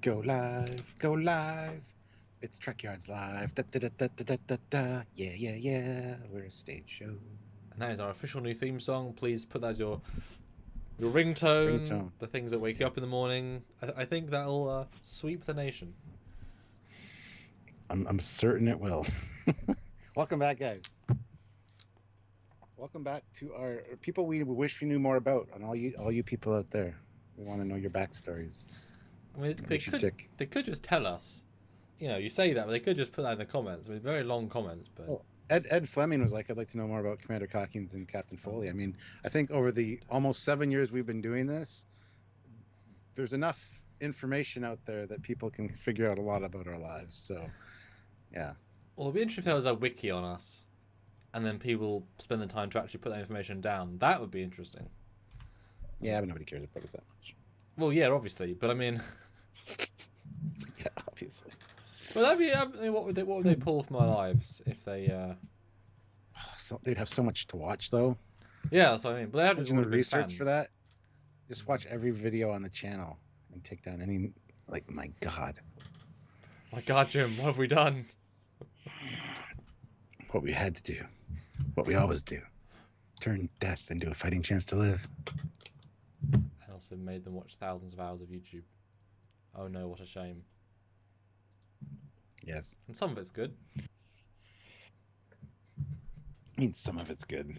Go live, go live. It's Trekyards live. Da, da, da, da, da, da, da. Yeah, yeah, yeah. We're a stage show. And that is our official new theme song. Please put that as your ringtone. The things that wake you up in the morning. I think that'll sweep the nation. I'm certain it will. Welcome back, guys. Welcome back to our people we wish we knew more about, and all you people out there. We want to know your backstories. I mean, they could just tell us. You know, you say that, but they could just put that in the comments. I mean, very long comments, but. Well, Ed Fleming was like, I'd like to know more about Commander Cockings and Captain Foley. I mean, I think over the almost 7 years we've been doing this, there's enough information out there that people can figure out a lot about our lives. So, yeah. Well, it'd be interesting if there was a wiki on us, and then people spend the time to actually put that information down. That would be interesting. Yeah, but nobody cares about us that much. Well, yeah, obviously, but I mean. Yeah, obviously. Well, that'd be. I mean, what would they pull from our lives if they? So they'd have so much to watch, though. Yeah, that's what I mean. But they have to do research for that. Just watch every video on the channel and take down any. Like, my God. My God, Jim, what have we done? What we had to do. What we always do. Turn death into a fighting chance to live. And also made them watch thousands of hours of YouTube. Oh no, what a shame. Yes. And some of it's good. I mean, some of it's good.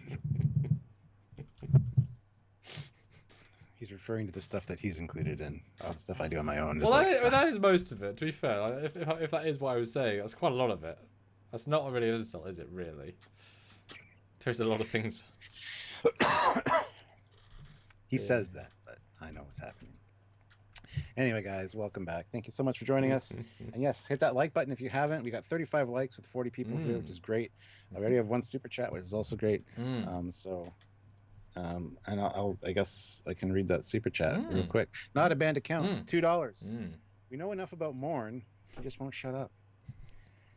He's referring to the stuff that he's included in. All the stuff I do on my own. Well, that is most of it, to be fair. Like, if that is what I was saying, that's quite a lot of it. That's not really an insult, is it, really? There's a lot of things. He says that, but I know what's happening. Anyway, guys, welcome back. Thank you so much for joining us. And yes, hit that like button if you haven't. We got 35 likes with 40 people here, which is great. I already have one super chat, which is also great. And I guess I can read that super chat real quick. Not a banned account, $2. We know enough about Morn. He just won't shut up.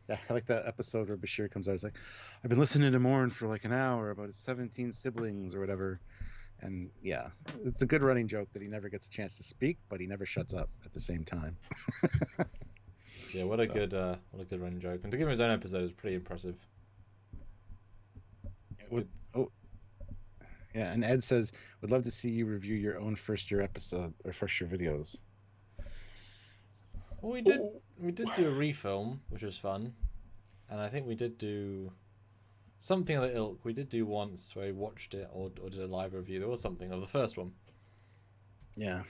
Yeah, I like that episode where Bashir comes out. He's like, I've been listening to Morn for like an hour about his 17 siblings or whatever. And yeah, it's a good running joke that he never gets a chance to speak, but he never shuts up at the same time. Yeah, what a good running joke. And to give him his own episode is pretty impressive. Yeah, and Ed says, would love to see you review your own first year episode or first year videos. Well, we did do a refilm, which was fun. And I think we did do something of the ilk. We did do once where we watched it or did a live review. There was something of the first one. Yeah.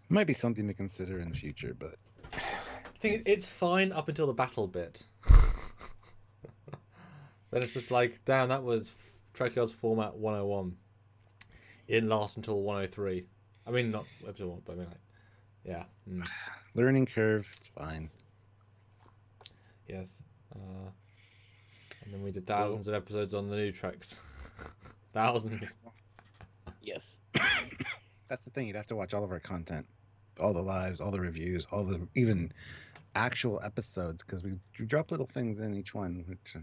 Might be something to consider in the future, but I think it's fine up until the battle bit. Then it's just like, damn, that was Trekyards format 101. It didn't last until 103. I mean, not episode 1, but I mean, like, yeah. Learning curve, it's fine. Yes. And then we did thousands of episodes on the new treks. Thousands. Yes. That's the thing. You'd have to watch all of our content. All the lives, all the reviews, all the even actual episodes, because we drop little things in each one, which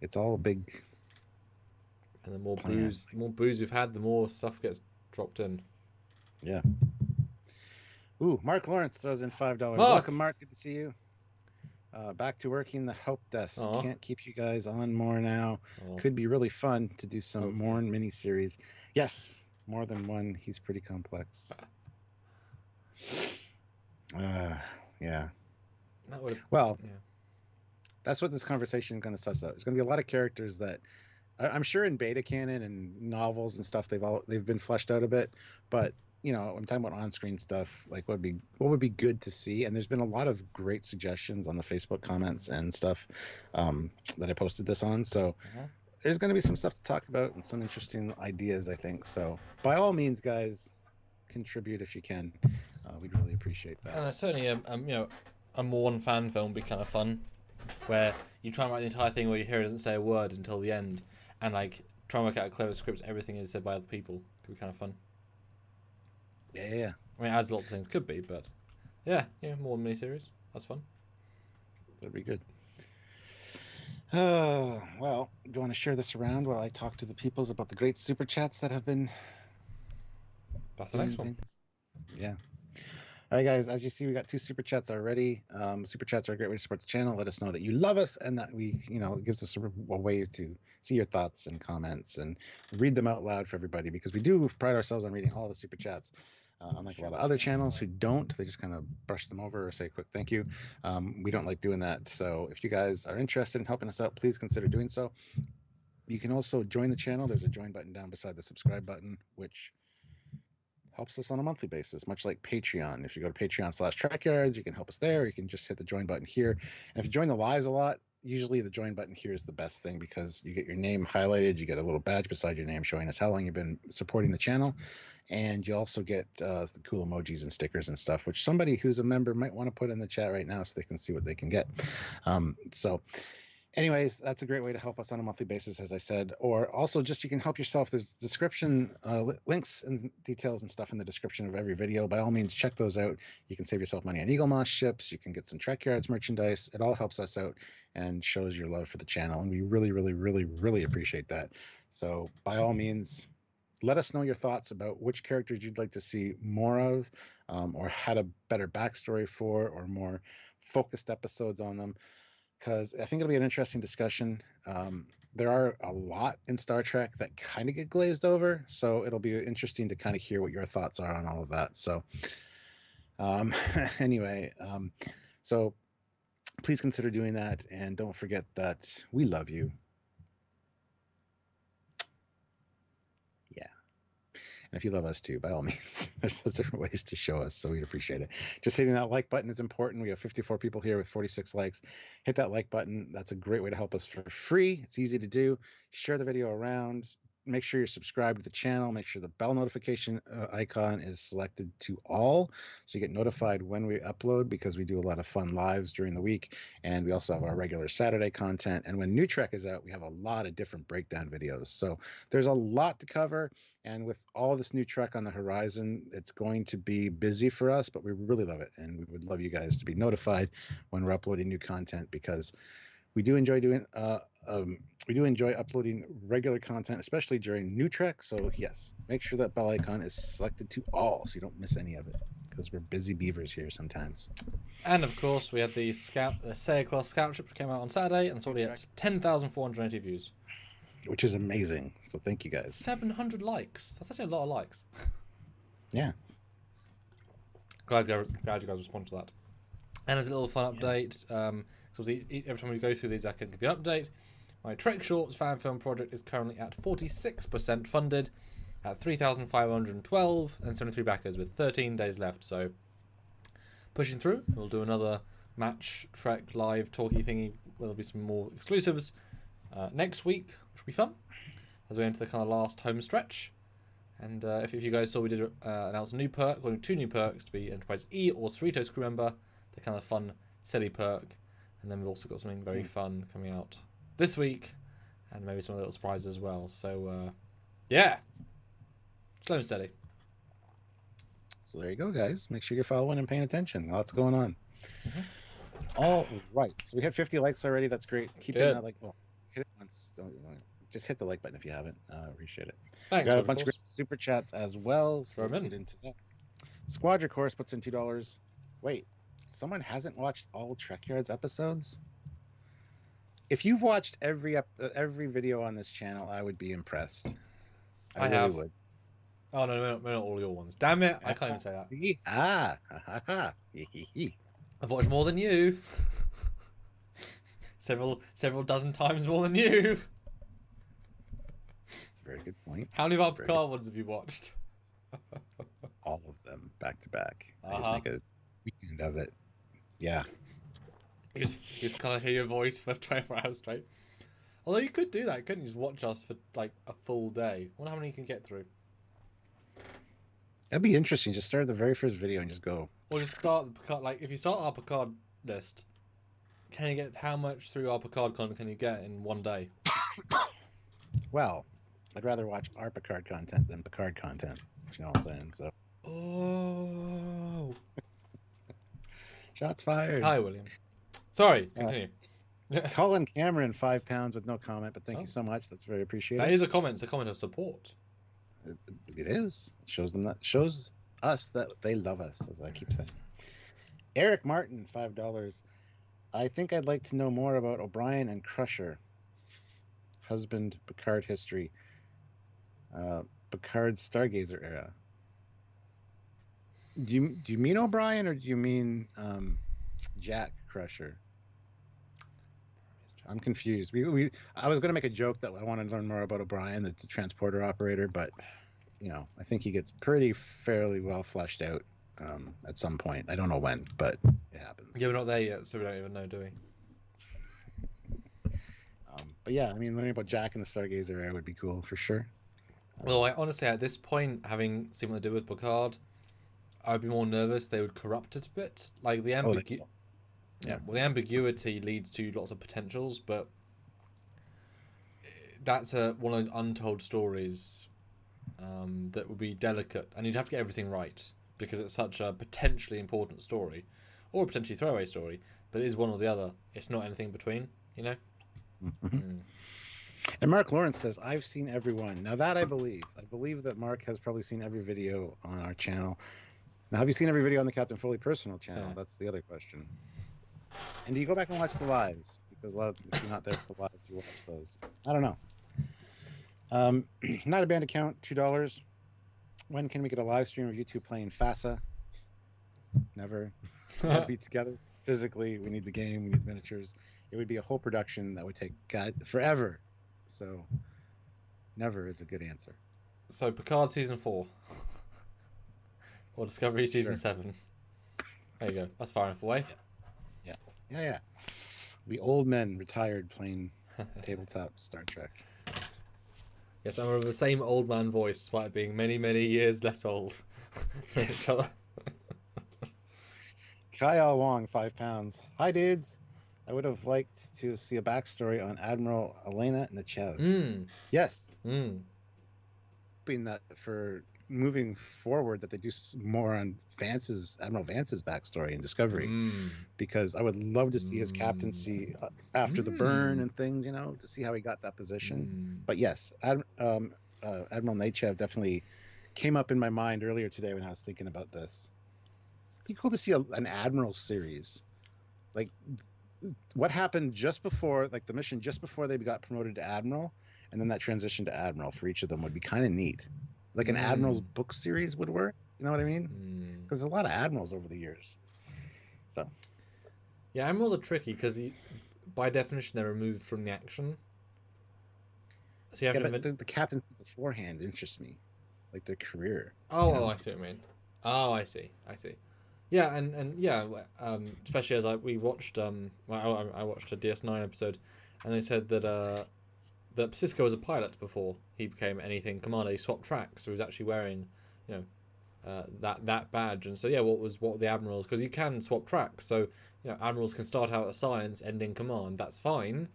it's all a big. And the more booze we've had, the more stuff gets dropped in. Yeah. Ooh, Mark Lawrence throws in $5. Welcome, Mark. Good to see you. Back to working the help desk. Aww. Can't keep you guys on more now. Could be really fun to do some more miniseries. Yes, more than one. He's pretty complex. Yeah. That's what this conversation is going to suss out. There's going to be a lot of characters that I'm sure in beta canon and novels and stuff they've been fleshed out a bit, but you know, I'm talking about on-screen stuff, like what would be good to see. And there's been a lot of great suggestions on the Facebook comments and stuff that I posted this on. So there's going to be some stuff to talk about and some interesting ideas, I think. So by all means, guys, contribute if you can. We'd really appreciate that. And certainly, a Morn fan film would be kind of fun, where you try and write the entire thing where your hero doesn't say a word until the end, and like try and work out a clever script. Everything is said by other people. Could be kind of fun. Yeah. I mean, as lots of things could be, but yeah, more miniseries. That's fun. That'd be good. Well, do you want to share this around while I talk to the peoples about the great super chats that have been? That's the next one. Yeah. All right, guys, as you see, we got 2 super chats already. Super chats are a great way to support the channel. Let us know that you love us and that we, it gives us a way to see your thoughts and comments and read them out loud for everybody, because we do pride ourselves on reading all the super chats. Unlike a lot of other channels who don't, they just kind of brush them over or say a quick thank you. We don't like doing that. So if you guys are interested in helping us out, please consider doing so. You can also join the channel. There's a join button down beside the subscribe button, which helps us on a monthly basis, much like Patreon. If you go to Patreon/Trekyards, you can help us there. You can just hit the join button here. And if you join the lives a lot, usually the join button here is the best thing, because you get your name highlighted. You get a little badge beside your name showing us how long you've been supporting the channel. And you also get the cool emojis and stickers and stuff, which somebody who's a member might want to put in the chat right now so they can see what they can get. Anyways, that's a great way to help us on a monthly basis, as I said. Or also, just you can help yourself. There's description links and details and stuff in the description of every video. By all means, check those out. You can save yourself money on Eagle Moss ships. You can get some Trekyards merchandise. It all helps us out and shows your love for the channel. And we really, really, really, really appreciate that. So by all means, let us know your thoughts about which characters you'd like to see more of, or had a better backstory for, or more focused episodes on them, because I think it'll be an interesting discussion. There are a lot in Star Trek that kind of get glazed over, so it'll be interesting to kind of hear what your thoughts are on all of that. So anyway, so please consider doing that, and don't forget that we love you. And if you love us too, by all means, there's different ways to show us, so we'd appreciate it. Just hitting that like button is important. We have 54 people here with 46 likes. Hit that like button. That's a great way to help us for free. It's easy to do. Share the video around. Make sure you're subscribed to the channel. Make sure the bell notification icon is selected to all, so you get notified when we upload, because we do a lot of fun lives during the week. And we also have our regular Saturday content. And when New Trek is out, we have a lot of different breakdown videos. So there's a lot to cover. And with all this new Trek on the horizon, it's going to be busy for us, but we really love it. And we would love you guys to be notified when we're uploading new content, because we do enjoy doing uploading regular content, especially during New Trek. So yes, make sure that bell icon is selected to all, so you don't miss any of it, because we're busy beavers here sometimes. And of course, we had the Sailor Class Scout ship, which came out on Saturday, and it's already at 10,480 views. Which is amazing. So thank you guys. 700 likes. That's actually a lot of likes. Yeah. Glad you guys responded to that. And as a little fun update, so every time we go through these, I can give you an update. My Trek Shorts fan film project is currently at 46% funded, at 3,512 and 73 backers, with 13 days left. So pushing through. We'll do another match Trek live talky thingy. There'll be some more exclusives next week, which will be fun, as we enter the kind of last home stretch. And if you guys saw, we did announce a new perk, or 2 new perks, to be Enterprise E or Cerritos crew member. The kind of fun, silly perk. And then we've also got something very fun coming out this week, and maybe some little surprises as well. So, yeah, slow and steady. So there you go, guys. Make sure you're following and paying attention. Lots going on. All right. So we had 50 likes already. That's great. Keep hitting that like. Well, hit it once. Just hit the like button if you haven't. Appreciate it. Thanks. We got a bunch of great super chats as well. So let's get into that. Squadra Course puts in $2. Wait, someone hasn't watched all Trekyards episodes? If you've watched every video on this channel, I would be impressed. I really would. Oh no, not all your ones. Damn it! I can't even say that. See? I've watched more than you. several dozen times more than you. That's a very good point. How many of our Picard ones have you watched? All of them, back to back. I just make a weekend of it. Yeah. You just kind of hear your voice for 24 hours straight. Although you could do that, couldn't you? Just watch us for like a full day. I wonder how many you can get through. That'd be interesting. Just start the very first video and just go. Or just start the Picard. Like if you start our Picard list, can you get how much through our Picard content can you get in one day? Well, I'd rather watch our Picard content than Picard content. You know what I'm saying? So. Oh. Shots fired. Hi, William. Sorry, continue. Colin Cameron, £5 with no comment, but thank you so much. That's very appreciated. That is a comment. It's a comment of support. It is. It shows us that they love us, as I keep saying. Eric Martin, $5. I think I'd like to know more about O'Brien and Crusher. Husband, Picard history. Picard's Stargazer era. Do you mean O'Brien, or do you mean Jack Crusher? I'm confused. I was going to make a joke that I wanted to learn more about O'Brien, the transporter operator, but I think he gets fairly well fleshed out at some point. I don't know when, but it happens. Yeah, we're not there yet, so we don't even know, do we? But yeah, I mean, learning about Jack and the Stargazer era would be cool for sure. Well, honestly, at this point, having seen what they do with Picard, I'd be more nervous they would corrupt it a bit. Like the the ambiguity leads to lots of potentials, but that's one of those untold stories that would be delicate, and you'd have to get everything right because it's such a potentially important story, or a potentially throwaway story, but it is one or the other. It's not anything between, Mm-hmm. And Mark Lawrence says, I've seen everyone. Now that I believe that Mark has probably seen every video on our channel. Now, have you seen every video on the Captain Foley personal channel? Yeah. That's the other question. And do you go back and watch the lives? Because if you're not there for the lives, you watch those. I don't know. Not a band account, $2. When can we get a live stream of you two playing FASA? Never. We gotta be together physically. We need the game. We need miniatures. It would be a whole production that would take forever. So, never is a good answer. So, Picard season 4. Or Discovery season 7. There you go. That's far enough away. Yeah. We old men retired playing tabletop Star Trek. Yes, I remember the same old man voice, despite being many, many years less old than each other. Kyle Wong, £5. Hi, dudes. I would have liked to see a backstory on Admiral Elena Nechev. Yes. Hoping that for moving forward that they do more on Admiral Vance's backstory and Discovery, because I would love to see his captaincy after the burn and things, to see how he got that position. But yes, Admiral Nechev definitely came up in my mind earlier today when I was thinking about this. It'd be cool to see an Admiral series, like what happened just before, like the mission just before they got promoted to Admiral, and then that transition to Admiral for each of them would be kind of neat. Like an Admiral's book series would work. You know what I mean? Because there's a lot of Admirals over the years. So. Yeah, Admirals are tricky because by definition they're removed from the action. So you have to the captaincy beforehand interests me, like their career. Oh, I see what you mean. Oh, I see. Yeah, and especially as we watched I watched a DS9 episode, and they said that Cisco was a pilot before he became anything commander. He swapped tracks, so he was actually wearing, that badge. And so what were the admirals? Because you can swap tracks, so admirals can start out as science, end in command. That's fine,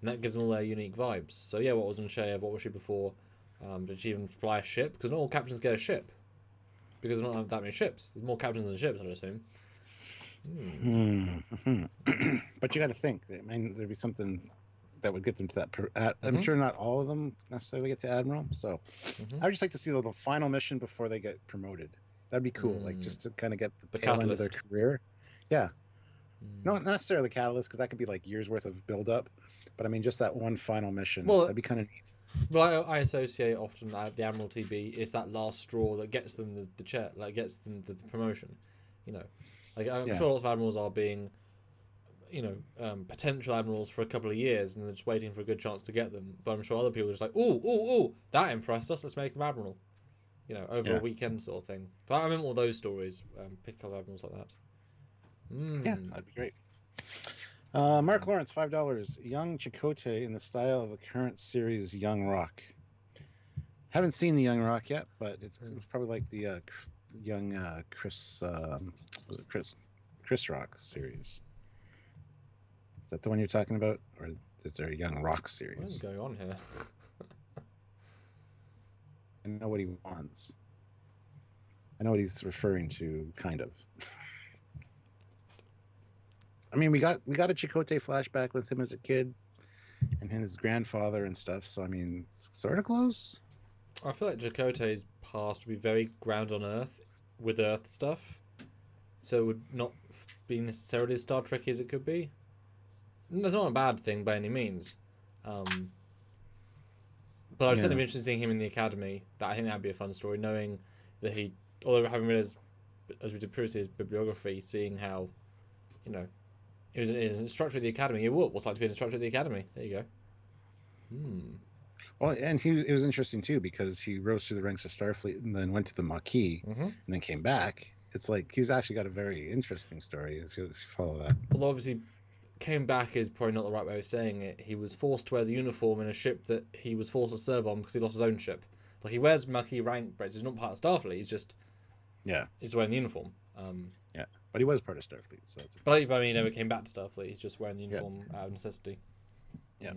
and that gives them all their unique vibes. So what was Unsung? What was she before? Did she even fly a ship? Because not all captains get a ship, because there's not that many ships. There's more captains than ships, I'd assume. But you got to think, there'd be something that would get them to that. I'm sure not all of them necessarily get to Admiral. So I would just like to see the final mission before they get promoted. That'd be cool, like just to kind of get the tail end of their career. Yeah. Not necessarily the catalyst, because that could be like years worth of build up. But I mean, just that one final mission. That'd be kind of neat. Well, I associate often the Admiral TB is that last straw that gets them the chair, like gets them the promotion. Like I'm sure lots of admirals are being, potential admirals for a couple of years, and they're just waiting for a good chance to get them. But I'm sure other people are just like, ooh, that impressed us. Let's make them admiral. Over a weekend sort of thing. So I remember all those stories. Pick up admirals like that. Yeah, that'd be great. Mark Lawrence, $5. Young Chakotay in the style of the current series Young Rock. Haven't seen the Young Rock yet, but it's probably like the young Chris Rock series. Is that the one you're talking about, or is there a Young Rock series? What is going on here? I know what he wants. I know what he's referring to, kind of. I mean, we got a Chakotay flashback with him as a kid, and his grandfather and stuff. So I mean, it's sort of close. I feel like Chakotay's past would be very ground on earth, with Earth stuff, so it would not be necessarily as Star Trek as it could be. And that's not a bad thing by any means. But I'd certainly be interested in seeing him in the Academy. That I think that'd be a fun story, knowing that he, although having read as we did previously his bibliography, seeing how, he was an instructor at the Academy. It was like to be an instructor at the Academy. There you go. Well, and it was interesting too because he rose through the ranks of Starfleet and then went to the Maquis and then came back. It's like he's actually got a very interesting story if you follow that. Although obviously, came back is probably not the right way of saying it. He was forced to wear the uniform in a ship that he was forced to serve on because he lost his own ship. Like he wears Maquis rank, but he's not part of Starfleet. He's just he's wearing the uniform. But he was part of Starfleet, so. But I mean, he never came back to Starfleet. He's just wearing the uniform out of necessity. Yeah.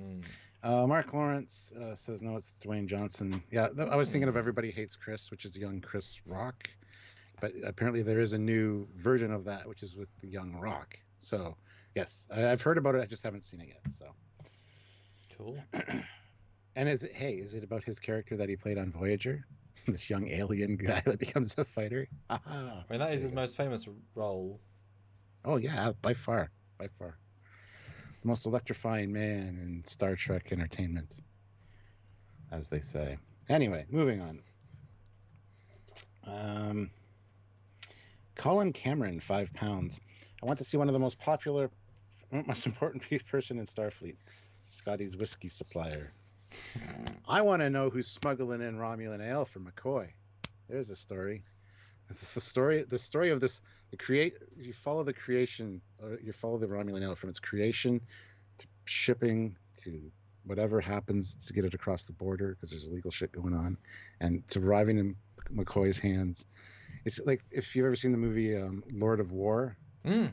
Mark Lawrence says no, it's Dwayne Johnson. Yeah, I was thinking of Everybody Hates Chris, which is young Chris Rock, but apparently there is a new version of that, which is with the young Rock. So yes, I've heard about it. I just haven't seen it yet. So cool. And is it about his character that he played on Voyager? This young alien guy that becomes a fighter. I mean, that is his most famous role. Oh yeah, by far. The most electrifying man in Star Trek entertainment, as they say. Anyway, moving on. Colin Cameron, 5 pounds. I want to see one of the most important person in Starfleet, Scotty's whiskey supplier. I want to know who's smuggling in Romulan ale for McCoy. There's a story. It's the story of this. You follow the creation, or you follow the Romulan ale from its creation to shipping to whatever happens to get it across the border because there's illegal shit going on, and it's arriving in McCoy's hands. It's like if you've ever seen the movie Lord of War with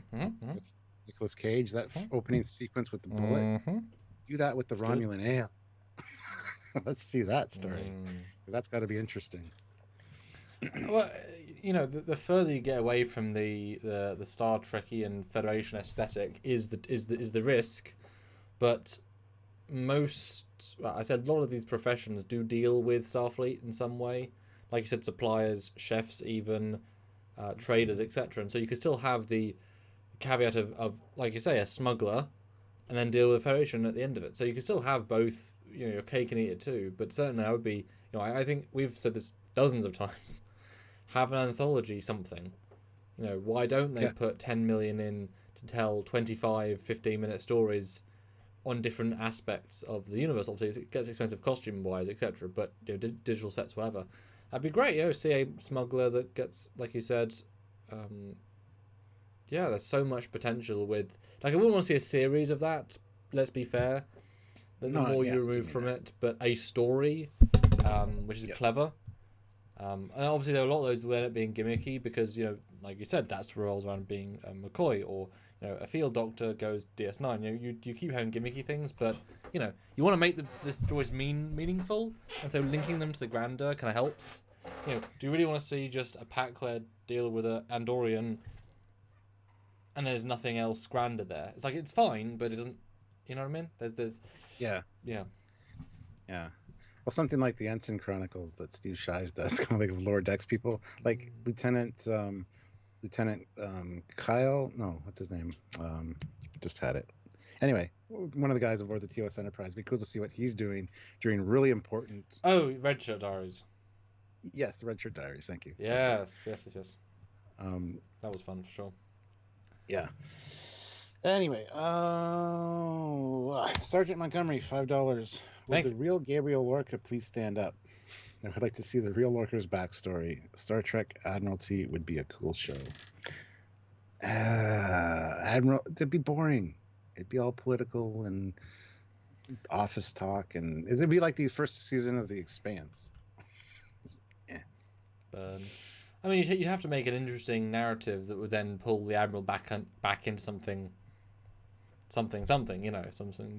Nicolas Cage, that opening sequence with the bullet. Do that with the Romulan ale. Let's see that story. That's got to be interesting. Well, the further you get away from the Star Trekian Federation aesthetic is the risk, but I said a lot of these professions do deal with Starfleet in some way. Like you said, suppliers, chefs, even traders, etc. And so you could still have the caveat of like you say, a smuggler, and then deal with the Federation at the end of it. So you can still have both. Your cake and eat it too. But certainly, I would be. I think we've said this dozens of times. Have an anthology, something. Why don't they put 10 million in to tell 25, 15-minute stories on different aspects of the universe? Obviously, it gets expensive costume-wise, etc. But digital sets, whatever. That'd be great. See a smuggler that gets, like you said. There's so much potential with. Like, I wouldn't want to see a series of that. Let's be fair. The more you remove from it, but a story, which is clever. And obviously there are a lot of those that end up being gimmicky because, like you said, that's revolves around being a McCoy, or, a field doctor goes DS9. You keep having gimmicky things, but, you want to make the stories meaningful, and so linking them to the grander kind of helps. Do you really want to see just a Pac-led deal with an Andorian and there's nothing else grander there? It's like, it's fine, but it doesn't, you know what I mean? There's Yeah. Well, something like the Ensign Chronicles that Steve Shives does, kind of like lower decks people, like Lieutenant Kyle. No, what's his name? Just had it. Anyway, one of the guys aboard the TOS Enterprise. It'd be cool to see what he's doing during really important. Oh, Red Shirt Diaries. Yes, the Red Shirt Diaries. Thank you. Yes. That was fun for sure. Yeah. Anyway, Sergeant Montgomery, $5. Will the real Gabriel Lorca please stand up? I would like to see the real Lorca's backstory. Star Trek Admiralty would be a cool show. Admiral, it'd be boring. It'd be all political and office talk, and it'd be like the first season of The Expanse. Burn. I mean, you'd have to make an interesting narrative that would then pull the Admiral back into something, something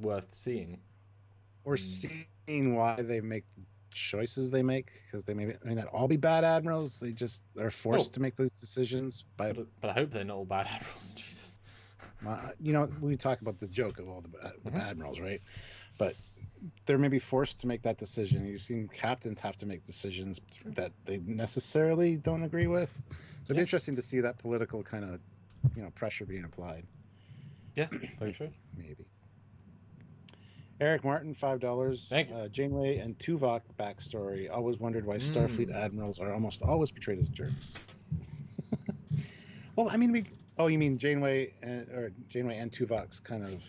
worth seeing. Or seeing why they make the choices they make, because they may not all be bad admirals. They just are forced to make those decisions. But I hope they're not all bad admirals. Jesus. We talk about the joke of all the bad admirals, right? But they're maybe forced to make that decision. You've seen captains have to make decisions that they necessarily don't agree with. it'd be interesting to see that political kind of, pressure being applied. Yeah, very true. Maybe. Eric Martin, $5. Thank you. Janeway and Tuvok backstory. Always wondered why Starfleet admirals are almost always portrayed as jerks. Well, I mean, you mean Janeway and Tuvok's kind of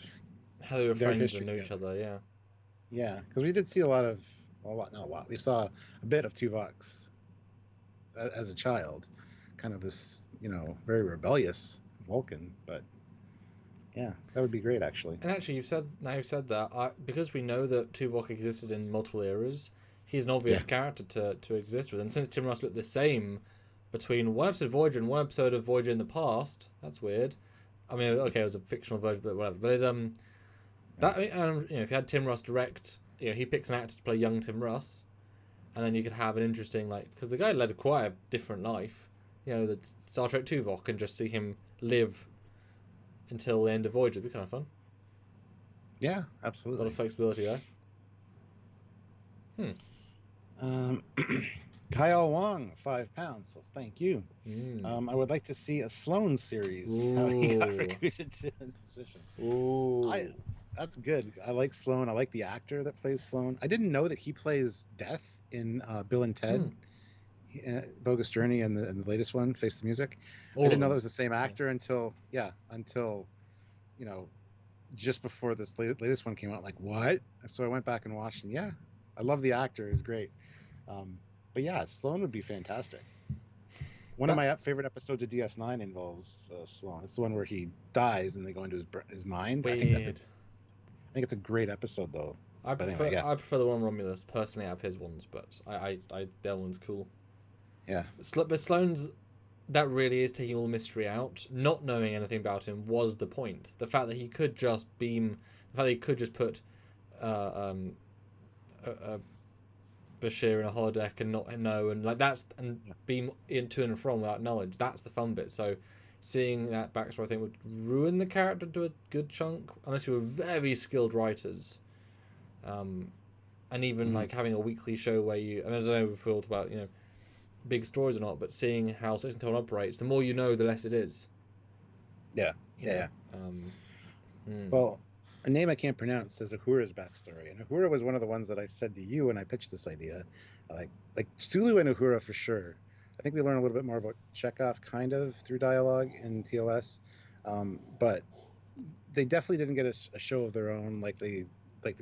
how they were friends and knew each other, yeah. Yeah, because we did see not a lot. We saw a bit of Tuvok's as a child, kind of this, very rebellious Vulcan, but. Yeah, that would be great, actually. And actually, you've said that because we know that Tuvok existed in multiple eras, he's an obvious character to exist with. And since Tim Russ looked the same between one episode of Voyager and one episode of Voyager in the past, that's weird. I mean, okay, it was a fictional version, but whatever. But if you had Tim Russ direct, he picks an actor to play young Tim Russ, and then you could have an interesting because the guy led quite a different life. The Star Trek Tuvok, and just see him live until the end of Voyager. It'd be kind of fun. Yeah, absolutely. A lot of flexibility there. Kyle Wong, £5. So thank you. I would like to see a Sloan series. How he got recruited to his positions. That's good. I like Sloan. I like the actor that plays Sloan. I didn't know that he plays Death in Bill and Ted. Bogus Journey and the latest one, Face the Music. I didn't know that was the same actor until just before this latest one came out. Like, what? So I went back and watched, and I love the actor. He's great. But yeah, Sloan would be fantastic. One of my favorite episodes of DS9 involves Sloan. It's the one where he dies and they go into his mind. I think it's a great episode, though. I prefer the one on Romulus personally out of his ones, but that one's cool. Yeah. But Sloane's, that really is taking all the mystery out. Not knowing anything about him was the point. The fact that he could just put Bashir in a holodeck and not know, and beam to and from without knowledge. That's the fun bit. So seeing that backstory, I think, would ruin the character to a good chunk, unless you were very skilled writers. And even having a weekly show where I don't know if we talked about big stories or not, but seeing how Six and Kelvin operates, the more you know, the less it is. Yeah. Well, a name I can't pronounce says Uhura's backstory, and Uhura was one of the ones that I said to you when I pitched this idea. Like Sulu and Uhura for sure. I think we learn a little bit more about Chekhov kind of through dialogue in TOS, but they definitely didn't get a show of their own like the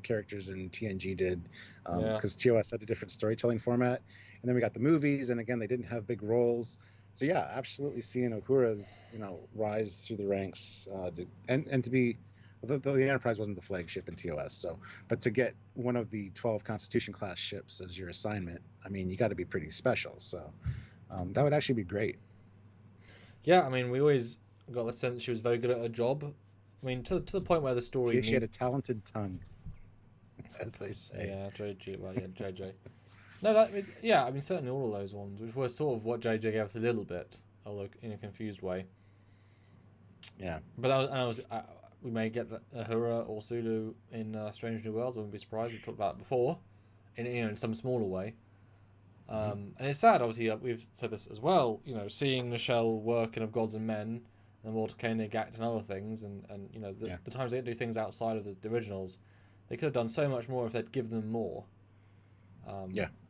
characters in TNG did, because TOS had a different storytelling format. And then we got the movies, and again, they didn't have big roles. So yeah, absolutely seeing Uhura's, rise through the ranks, and to be, the Enterprise wasn't the flagship in TOS, but to get one of the 12 Constitution class ships as your assignment, I mean, you got to be pretty special. So that would actually be great. Yeah, I mean, we always got the sense she was very good at her job. I mean, to the point where the story. She had a talented tongue, as they say. Yeah, JJ. Well, yeah, JJ. No, I mean, certainly all of those ones, which were sort of what JJ gave us a little bit, although in a confused way. Yeah. But we may get Uhura or Sulu in Strange New Worlds. I wouldn't be surprised. We've talked about it before, in some smaller way. And it's sad, obviously, we've said this as well, seeing Michelle work in Of Gods and Men, and Walter Koenig act and other things, and the times they do things outside of the originals, they could have done so much more if they'd given them more.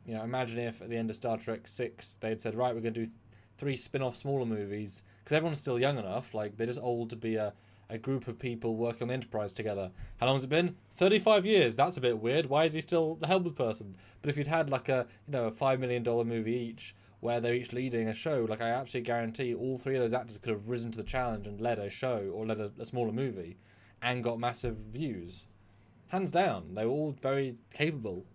Imagine if at the end of Star Trek 6 they'd said, right, we're going to do 3 spin-off smaller movies, because everyone's still young enough, they're just old to be a group of people working on the Enterprise together. How long has it been? 35 years. That's a bit weird. Why is he still the helmet person? But if you'd had a $5 million movie each, where they're each leading a show, I absolutely guarantee all 3 of those actors could have risen to the challenge and led a show or led a smaller movie and got massive views. Hands down. They were all very capable.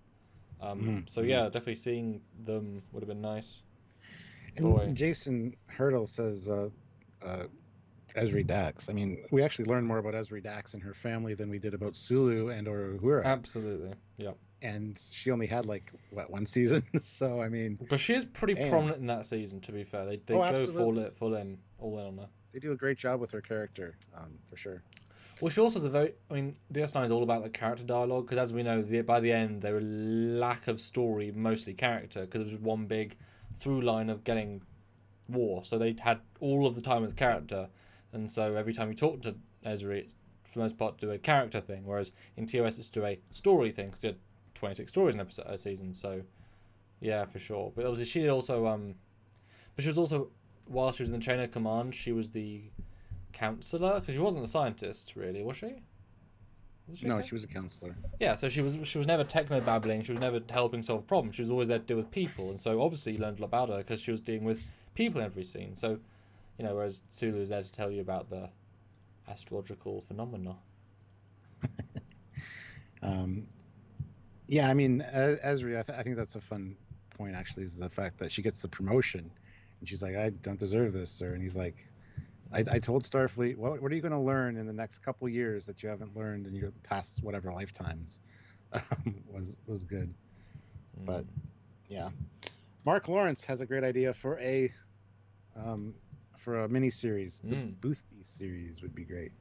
So yeah, definitely seeing them would have been nice. And Jason Hurdle says Ezri Dax. I mean, we actually learned more about Ezri Dax and her family than we did about Sulu and or Uhura. Absolutely, yeah. And she only had 1 season, so I mean. But she is pretty prominent in that season. To be fair, they go all in on her. They do a great job with her character, for sure. Well, she also has DS9 is all about the character dialogue, because as we know, by the end, there were lack of story, mostly character, because it was one big through line of getting war, so they had all of the time as a character, and so every time you talk to Ezri, it's for the most part do a character thing, whereas in TOS it's do a story thing because you had 26 stories in a season. So yeah, for sure. But obviously she also but she was also, while she was in the chain of command, she was the counselor, because she wasn't a scientist really, was she? No, she was a counselor. Yeah, so she was never techno babbling. She was never helping solve problems. She was always there to deal with people, and so obviously you learned a lot about her because she was dealing with people in every scene. So, you know, whereas Sulu is there to tell you about the astrological phenomena. Yeah, I mean, Ezri, I think that's a fun point actually, is the fact that she gets the promotion, and she's like, "I don't deserve this, sir," and he's like, I told Starfleet, what are you going to learn in the next couple years that you haven't learned in your past whatever lifetimes? Was good. But yeah, Mark Lawrence has a great idea for a mini series. The Boothby series would be great.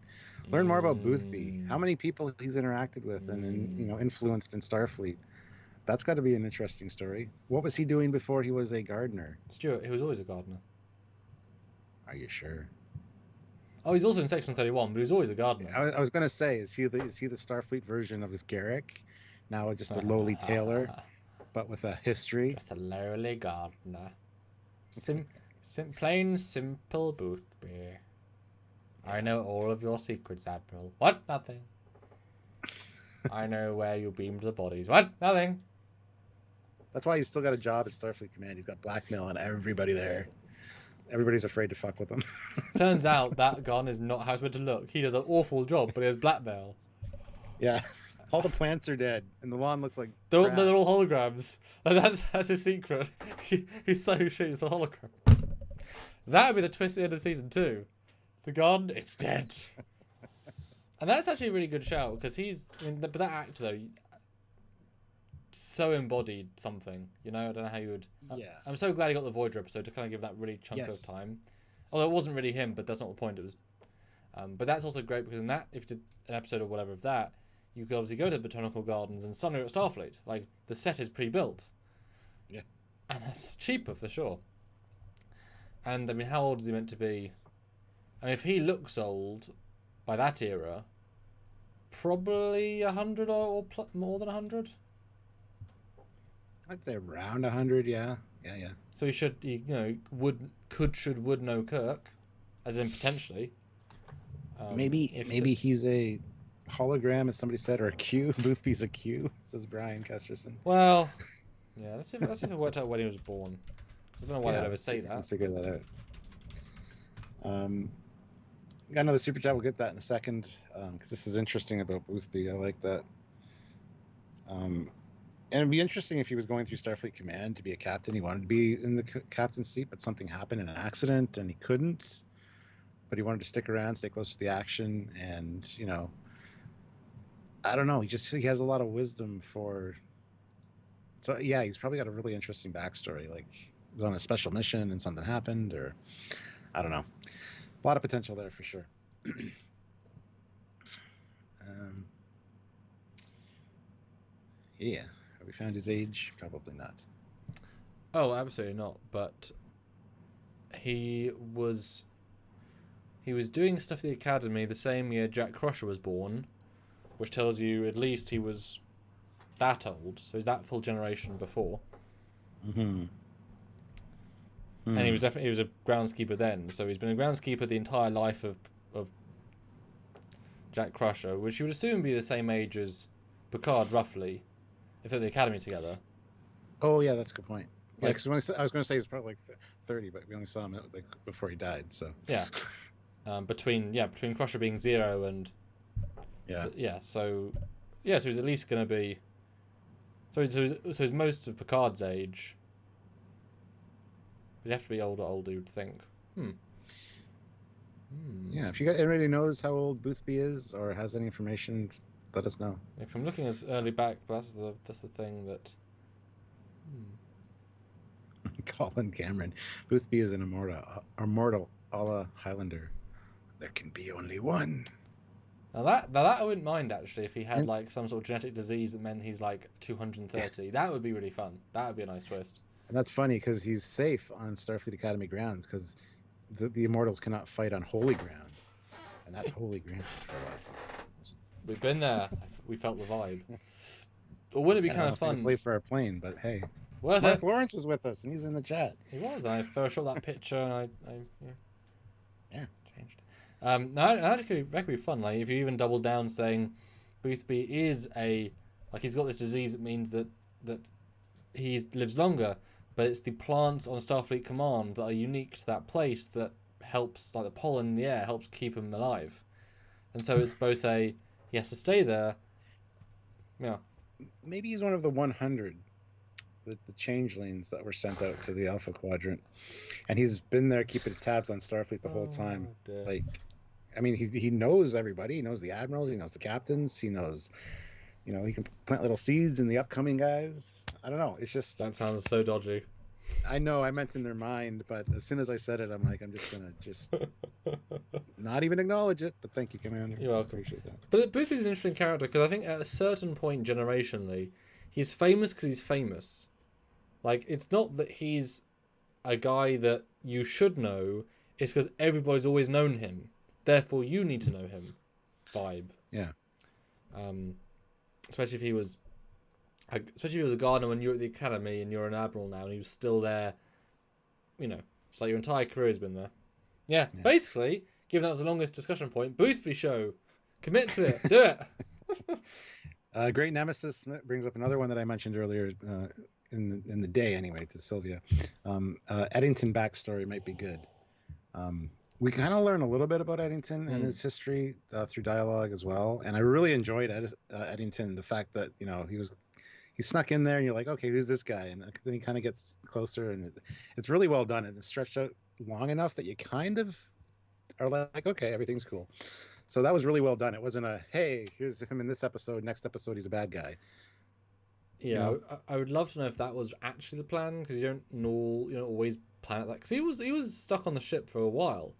Learn more about Boothby, how many people he's interacted with and you know, influenced in Starfleet. That's got to be an interesting story. What was he doing before he was a gardener? Stuart, he was always a gardener. Are you sure? Oh, he's also in Section 31, but he was always a gardener. I was going to say, is he the Starfleet version of Garrett? Now just a lowly tailor, but with a history. Just a lowly gardener. Plain, simple Boothby. I know all of your secrets, Admiral. What? Nothing. I know where you beamed the bodies. What? Nothing. That's why he's still got a job at Starfleet Command. He's got blackmail on everybody there. Everybody's afraid to fuck with him. Turns out that gun is not how it's meant to look. He does an awful job, but he has blackmail. Yeah. All the plants are dead, and the lawn looks like they're all holograms. That's his secret. He's so shit, it's a hologram. That would be the twist at the end of season 2. The gun, it's dead. And that's actually a really good shout, because but that actor, though, so embodied something, you know. I don't know how you would. Yeah. I'm so glad he got the Voyager episode to kind of give that really chunk of time. Although it wasn't really him, but that's not the point. It was, but that's also great because in that, if you did an episode or whatever of that, you could obviously go to the Botanical Gardens and suddenly you're at Starfleet. Like the set is pre-built. Yeah. And that's cheaper for sure. And I mean, how old is he meant to be? I mean, if he looks old by that era, probably 100 or more than 100. I'd say around 100, yeah. So he would know Kirk, as in potentially. Maybe he's a hologram, as somebody said, or a Q. Boothby's a Q, says Brian Kesterson. Well, yeah. Let's see if it worked out when he was born. I don't know why they'd ever say that. I'll figure that out. Got another super chat. We'll get that in a second, because this is interesting about Boothby. I like that. And it'd be interesting if he was going through Starfleet Command to be a captain. He wanted to be in the captain's seat, but something happened in an accident and he couldn't. But he wanted to stick around, stay close to the action, and you know, I don't know. He has a lot of wisdom for. So yeah, he's probably got a really interesting backstory. Like he was on a special mission and something happened, or I don't know. A lot of potential there for sure. Yeah. Have we found his age? Probably not. Oh, absolutely not. But he was doing stuff at the academy the same year Jack Crusher was born, which tells you at least he was that old. So he's that full generation before. Mm-hmm. And he was a groundskeeper then. So he's been a groundskeeper the entire life of Jack Crusher, which you would assume would be the same age as Picard, roughly, if they're at the academy together. Oh yeah, that's a good point. Yeah, because I was going to say he's probably like 30, but we only saw him like before he died. So yeah, between Crusher being 0 and so he's at least going to be. So he's most of Picard's age. He'd have to be older, you'd think. Yeah, if anybody knows how old Boothby is or has any information, let us know. If I'm looking as early back, that's the thing that. Colin Cameron, Boothby is an immortal, a la Highlander. There can be only one. Now that I wouldn't mind actually if he had like some sort of genetic disease that meant he's like 230. Yeah. That would be really fun. That would be a nice twist. And that's funny because he's safe on Starfleet Academy grounds because the Immortals cannot fight on holy ground, and that's holy ground for a lot of people. We've been there. We felt the vibe. Or wouldn't it be kind of fun? It's late for our plane, but hey, Worth Mark it. Lawrence was with us, and he's in the chat. He was. I first shot that picture, and Yeah. Changed. No, that could be fun. Like if you even double down saying Boothby is he's got this disease that means that he lives longer, but it's the plants on Starfleet Command that are unique to that place that helps, like the pollen in the air helps keep him alive, and so it's both he has to stay there. Yeah. Maybe he's one of the 100, the changelings that were sent out to the Alpha Quadrant, and he's been there keeping tabs on Starfleet the whole time. Dear. Like, I mean, he knows everybody. He knows the admirals. He knows the captains. He knows, he can plant little seeds in the upcoming guys. I don't know. It's just That sounds so dodgy. I know I meant in their mind, but as soon as I said it, I'm like, I'm just gonna not even acknowledge it. But thank you, Commander. You're welcome. Appreciate that. But Boothby's an interesting character because I think at a certain point generationally, he's famous because he's famous. Like, it's not that he's a guy that you should know. It's because everybody's always known him. Therefore, you need to know him. Vibe. Yeah. Especially if he was a gardener when you were at the academy and you're an admiral now and he was still there. It's like your entire career has been there. Yeah. Basically, given that was the longest discussion point, Boothby show. Commit to it. Do it. Great Nemesis brings up another one that I mentioned earlier in the day anyway to Sylvia. Eddington backstory might be good. We kind of learn a little bit about Eddington and his history through dialogue as well, and I really enjoyed Eddington. The fact that he snuck in there, and you're like, okay, who's this guy? And then he kind of gets closer, and it's really well done, and it's stretched out long enough that you kind of are like, okay, everything's cool. So that was really well done. It wasn't hey, here's him in this episode. Next episode, he's a bad guy. Yeah, I would love to know if that was actually the plan because you don't always plan it that because he was stuck on the ship for a while.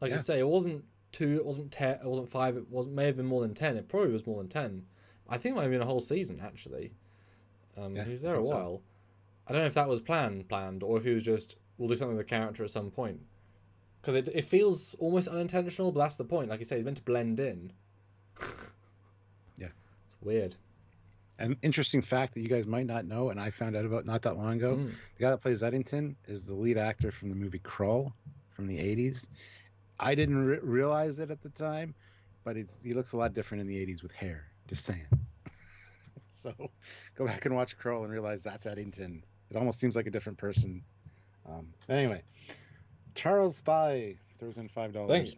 Like I say, it wasn't 2, it wasn't 10, it wasn't 5, it may have been more than 10. It probably was more than 10. I think it might have been a whole season actually. He was there a while. So. I don't know if that was planned, or if he was just we'll do something with the character at some point. Because it feels almost unintentional, but that's the point. Like you say, he's meant to blend in. Yeah, it's weird. An interesting fact that you guys might not know, and I found out about not that long ago. The guy that plays Eddington is the lead actor from the movie Krull from the 80s. I didn't realize it at the time, but he looks a lot different in the 80s with hair. Just saying. So go back and watch Krull and realize that's Eddington. It almost seems like a different person. Anyway, Charles Thigh throws in $5. Thank you.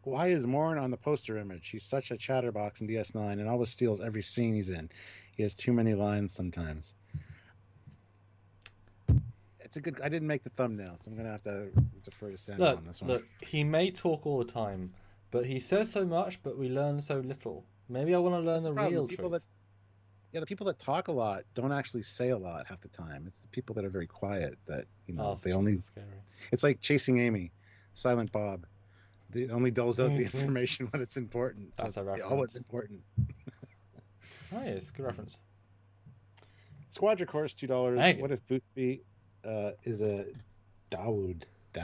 Why is Morn on the poster image? He's such a chatterbox in DS9 and always steals every scene he's in. He has too many lines sometimes. I didn't make the thumbnail, so I'm going to have to defer to Sam on this one. Look, he may talk all the time, but he says so much, but we learn so little. Maybe I want to learn the real truth. The people that talk a lot don't actually say a lot half the time. It's the people that are very quiet that, they only... Scary. It's like Chasing Amy, Silent Bob. They only doles out the information when it's important. So That's a reference. Always important. Oh, yeah, it's a good reference. Squadra Course, $2. Thank you. What if Boothby is a Dawood? I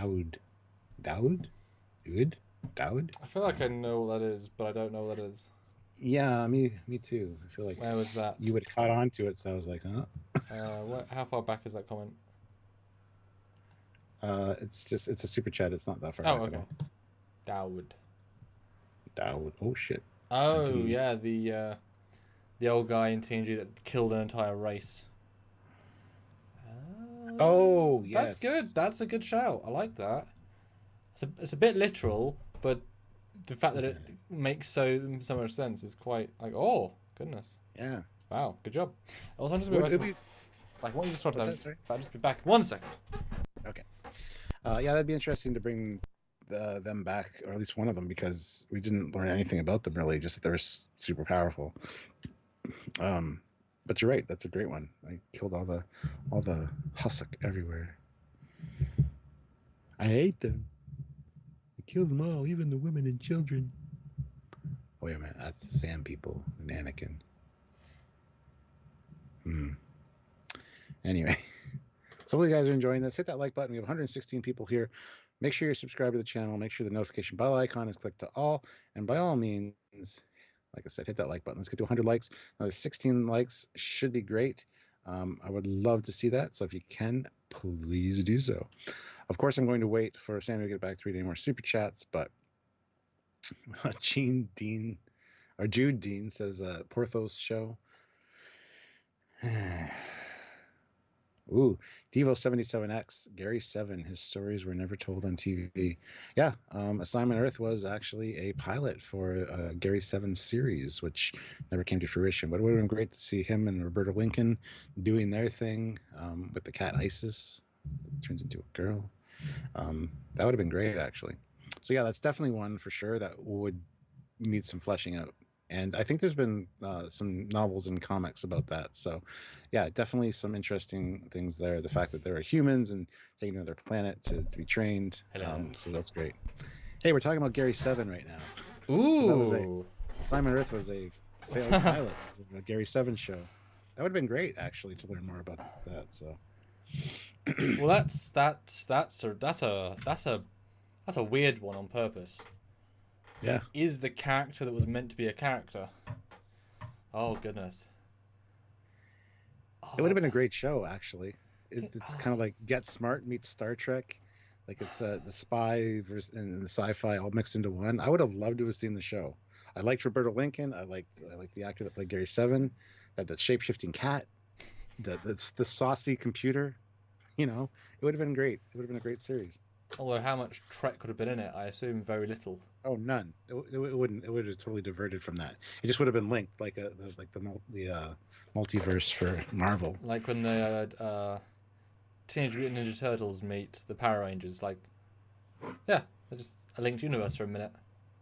feel like I know what that is, but I don't know what that is. Yeah, me too. I feel like Where was that? You would have caught on to it, so I was like, huh? How far back is that comment? It's a super chat. It's not that far. Oh, okay. Dawood. Oh shit. Oh yeah, the old guy in TNG that killed an entire race. Oh yes. That's good. That's a good shout. I like that. It's a bit literal, but the fact that it makes so much sense is quite like, oh goodness. Yeah. Wow. Good job. Also, I'm just why don't you just talk to them? I'll just be back 1 second. Okay. Yeah, that'd be interesting to bring them back, or at least one of them, because we didn't learn anything about them really, just that they're super powerful. But you're right, that's a great one. I killed all the Hussock everywhere. I hate them. I killed them all, even the women and children. Oh, wait a minute, that's Sand People and Anakin. Anyway, hopefully you guys are enjoying this. Hit that like button. We have 116 people here. Make sure you're subscribed to the channel. Make sure the notification bell icon is clicked to all. And by all means, like I said, hit that like button. Let's get to 100 likes. Another 16 likes should be great. I would love to see that. So if you can, please do so. Of course, I'm going to wait for Sammy to get back to read any more super chats, but Jude Dean says, Porthos show. Ooh, Devo77X, Gary 7, his stories were never told on TV. Yeah, Assignment Earth was actually a pilot for Gary 7's series, which never came to fruition. But it would have been great to see him and Roberta Lincoln doing their thing with the cat Isis. It turns into a girl. That would have been great, actually. So yeah, that's definitely one for sure that would need some fleshing out. And I think there's been some novels and comics about that. So, yeah, definitely some interesting things there. The fact that there are humans and taken to their planet to be trained. So that's great. Hey, we're talking about Gary 7 right now. Ooh. Simon Earth was a failed pilot of a Gary 7 show. That would have been great, actually, to learn more about that. So, well, that's a weird one on purpose. Yeah. Is the character that was meant to be a character? Oh, goodness. It would have been a great show, actually. It's kind of like Get Smart meets Star Trek. Like it's the spy versus and the sci-fi all mixed into one. I would have loved to have seen the show. I liked Roberta Lincoln. I liked the actor that played Gary 7. That shape-shifting cat. That's the saucy computer. You know, it would have been great. It would have been a great series. Although how much Trek could have been in it, I assume very little. Oh, none. It wouldn't. It would have totally diverted from that. It just would have been linked, like the multiverse for Marvel. Like when the Teenage Mutant Ninja Turtles meet the Power Rangers. Like, yeah, they're just a linked universe for a minute.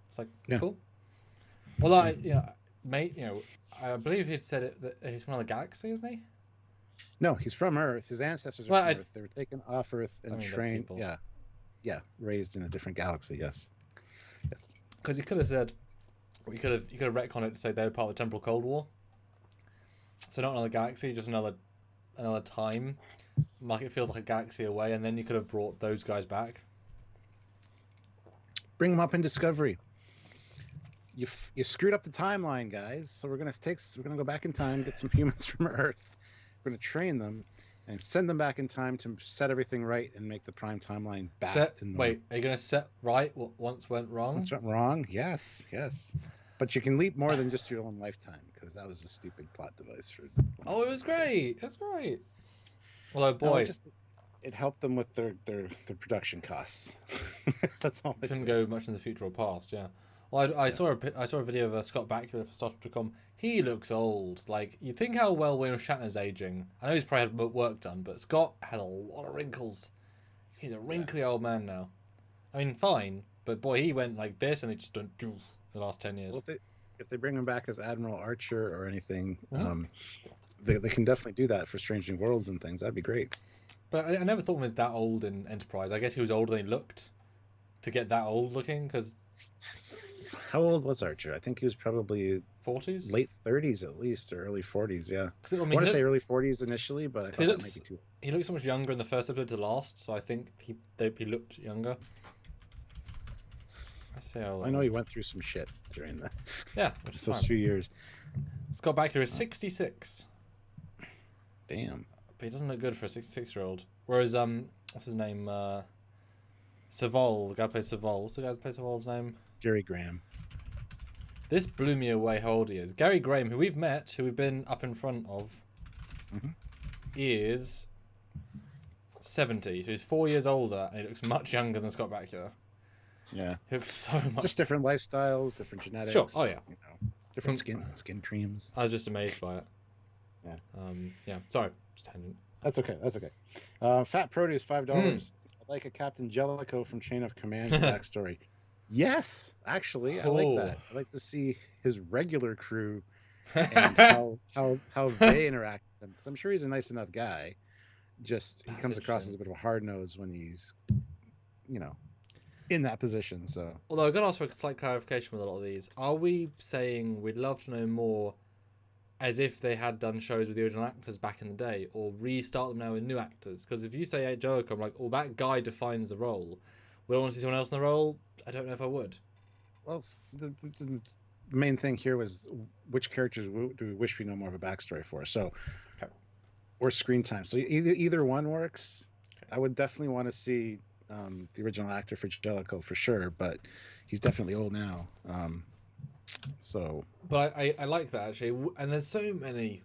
It's like cool. Well, I believe he'd said it that he's from another galaxy, isn't he? No, he's from Earth. His ancestors are from Earth. They were taken off Earth and trained. Yeah, raised in a different galaxy. Yes. Because you could have said, you could have retconned it to say they were part of the Temporal Cold War. So not another galaxy, just another time. Like it feels like a galaxy away, and then you could have brought those guys back. Bring them up in Discovery. You screwed up the timeline, guys. So we're gonna go back in time, get some humans from Earth. We're gonna train them and send them back in time to set everything right and make the prime timeline back to normal. Wait, are you going to set right what once went wrong? Once went wrong? Yes. But you can leap more than just your own lifetime, because that was a stupid plot device for. Oh, it was great. That's great. Although, boy, it helped them with their production costs. That's all. Couldn't go much in the future or past. Yeah. Well, I saw a video of Scott Bakula for Startup.com. He looks old. Like, you think how well William Shatner's aging. I know he's probably had work done, but Scott had a lot of wrinkles. He's a wrinkly old man now. I mean, fine, but boy, he went like this, and it just went doof the last 10 years. Well, if they bring him back as Admiral Archer or anything, they can definitely do that for Strange New Worlds and things. That'd be great. But I never thought of him as that old in Enterprise. I guess he was older than he looked to get that old looking, because... How old was Archer? I think he was probably 40s, late 30s at least, or early 40s. Yeah, I want to say early 40s initially, but I thought that might be too. He looked so much younger in the first episode to last, so I think he looked younger. I know he went through some shit during that. Yeah, which is those fine. 2 years. Scott Bakula is 66. Damn. But he doesn't look good for a 66-year-old. Whereas what's his name? Savol, the guy who plays Savol. What's the guy who plays Savol's name? Jerry Graham. This blew me away how old he is. Gary Graham, who we've met, who we've been up in front of, is 70. So he's 4 years older, and he looks much younger than Scott Bakula. Yeah. He looks so much... Just different lifestyles, different genetics. Sure, oh yeah. Different skin creams. I was just amazed by it. Yeah. Sorry, just tangent. That's okay. Fat Produce, $5. I'd like a Captain Jellico from Chain of Command backstory. Yes, actually, I like that. I'd like to see his regular crew and how they interact with him. Because I'm sure he's a nice enough guy. Just he comes across as a bit of a hard nose when he's, in that position. So, although I've got to ask for a slight clarification with a lot of these. Are we saying we'd love to know more as if they had done shows with the original actors back in the day, or restart them now with new actors. Because if you say hey, Jellico, I'm like, oh, that guy defines the role. Would I want to see someone else in the role? I don't know if I would. Well, the main thing here was which characters do we wish we know more of a backstory for? So, Okay. or screen time. So either one works. Okay. I would definitely want to see the original actor for Jellico for sure, but he's definitely old now. So, but I like that actually, and there's so many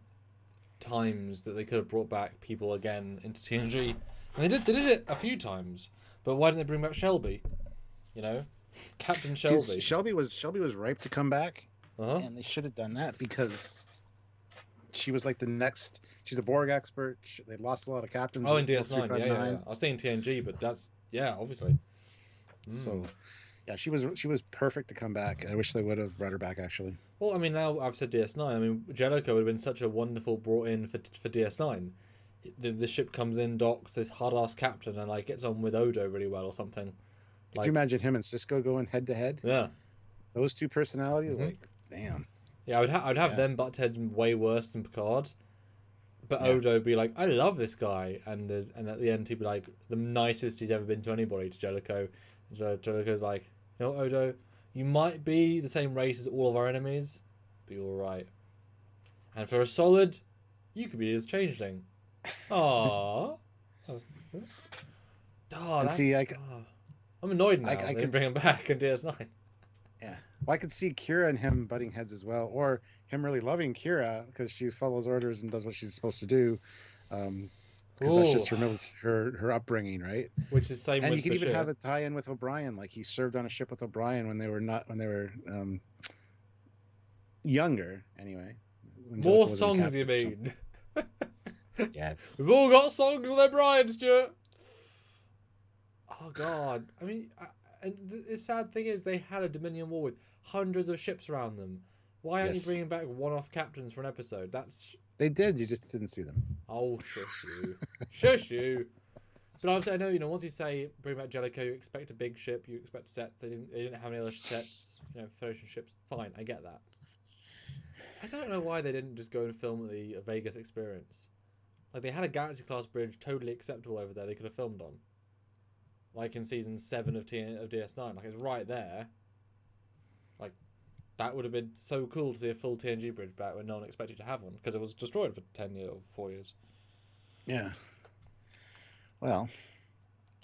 times that they could have brought back people again into TNG, and they did it a few times. But why didn't they bring back Shelby? You know, Captain Shelby. See, Shelby was ripe to come back, and they should have done that because she was like the next. She's a Borg expert. They lost a lot of captains. Oh, in DS9, yeah. I was thinking TNG, but that's obviously. So, yeah, she was perfect to come back. I wish they would have brought her back actually. Well, I mean, now I've said DS9. I mean, Jellico would have been such a wonderful brought in for DS9. The ship comes in, docks, this hard-ass captain, and like gets on with Odo really well or something. Could you imagine him and Cisco going head to head? Yeah. Those two personalities, like, damn. Yeah, I'd have them butt heads way worse than Picard. But Odo would be like, I love this guy, and at the end he'd be like the nicest he's ever been to anybody to Jellico. Jellico's like, you know, Odo, you might be the same race as all of our enemies, but you're all right. And for a solid, you could be his changeling. Aww. I'm annoyed now. I can bring him back in DS9. Yeah. Well, I could see Kira and him butting heads as well, or him really loving Kira because she follows orders and does what she's supposed to do. Because that's just her upbringing, right? Which is same. And you could even have a tie-in with O'Brien, like he served on a ship with O'Brien when they were younger, anyway. More songs, you mean? Yeah, we've all got songs with O'Brien, Stuart. Oh God! I mean, and the sad thing is they had a Dominion war with hundreds of ships around them. Why aren't you bringing back one-off captains for an episode? They did. You just didn't see them. Oh, shush you, shush you. But I'm saying, no. You know, once you say bring back Jellico, you expect a big ship. You expect sets. They didn't have any other sets. You know, Federation ships. Fine, I get that. I don't know why they didn't just go and film the Vegas experience. Like, they had a Galaxy-class bridge totally acceptable over there they could have filmed on. Like in Season 7 of DS9. Like, it's right there. Like, that would have been so cool to see a full TNG bridge back when no one expected to have one. Because it was destroyed for 10 years or 4 years. Yeah. Well,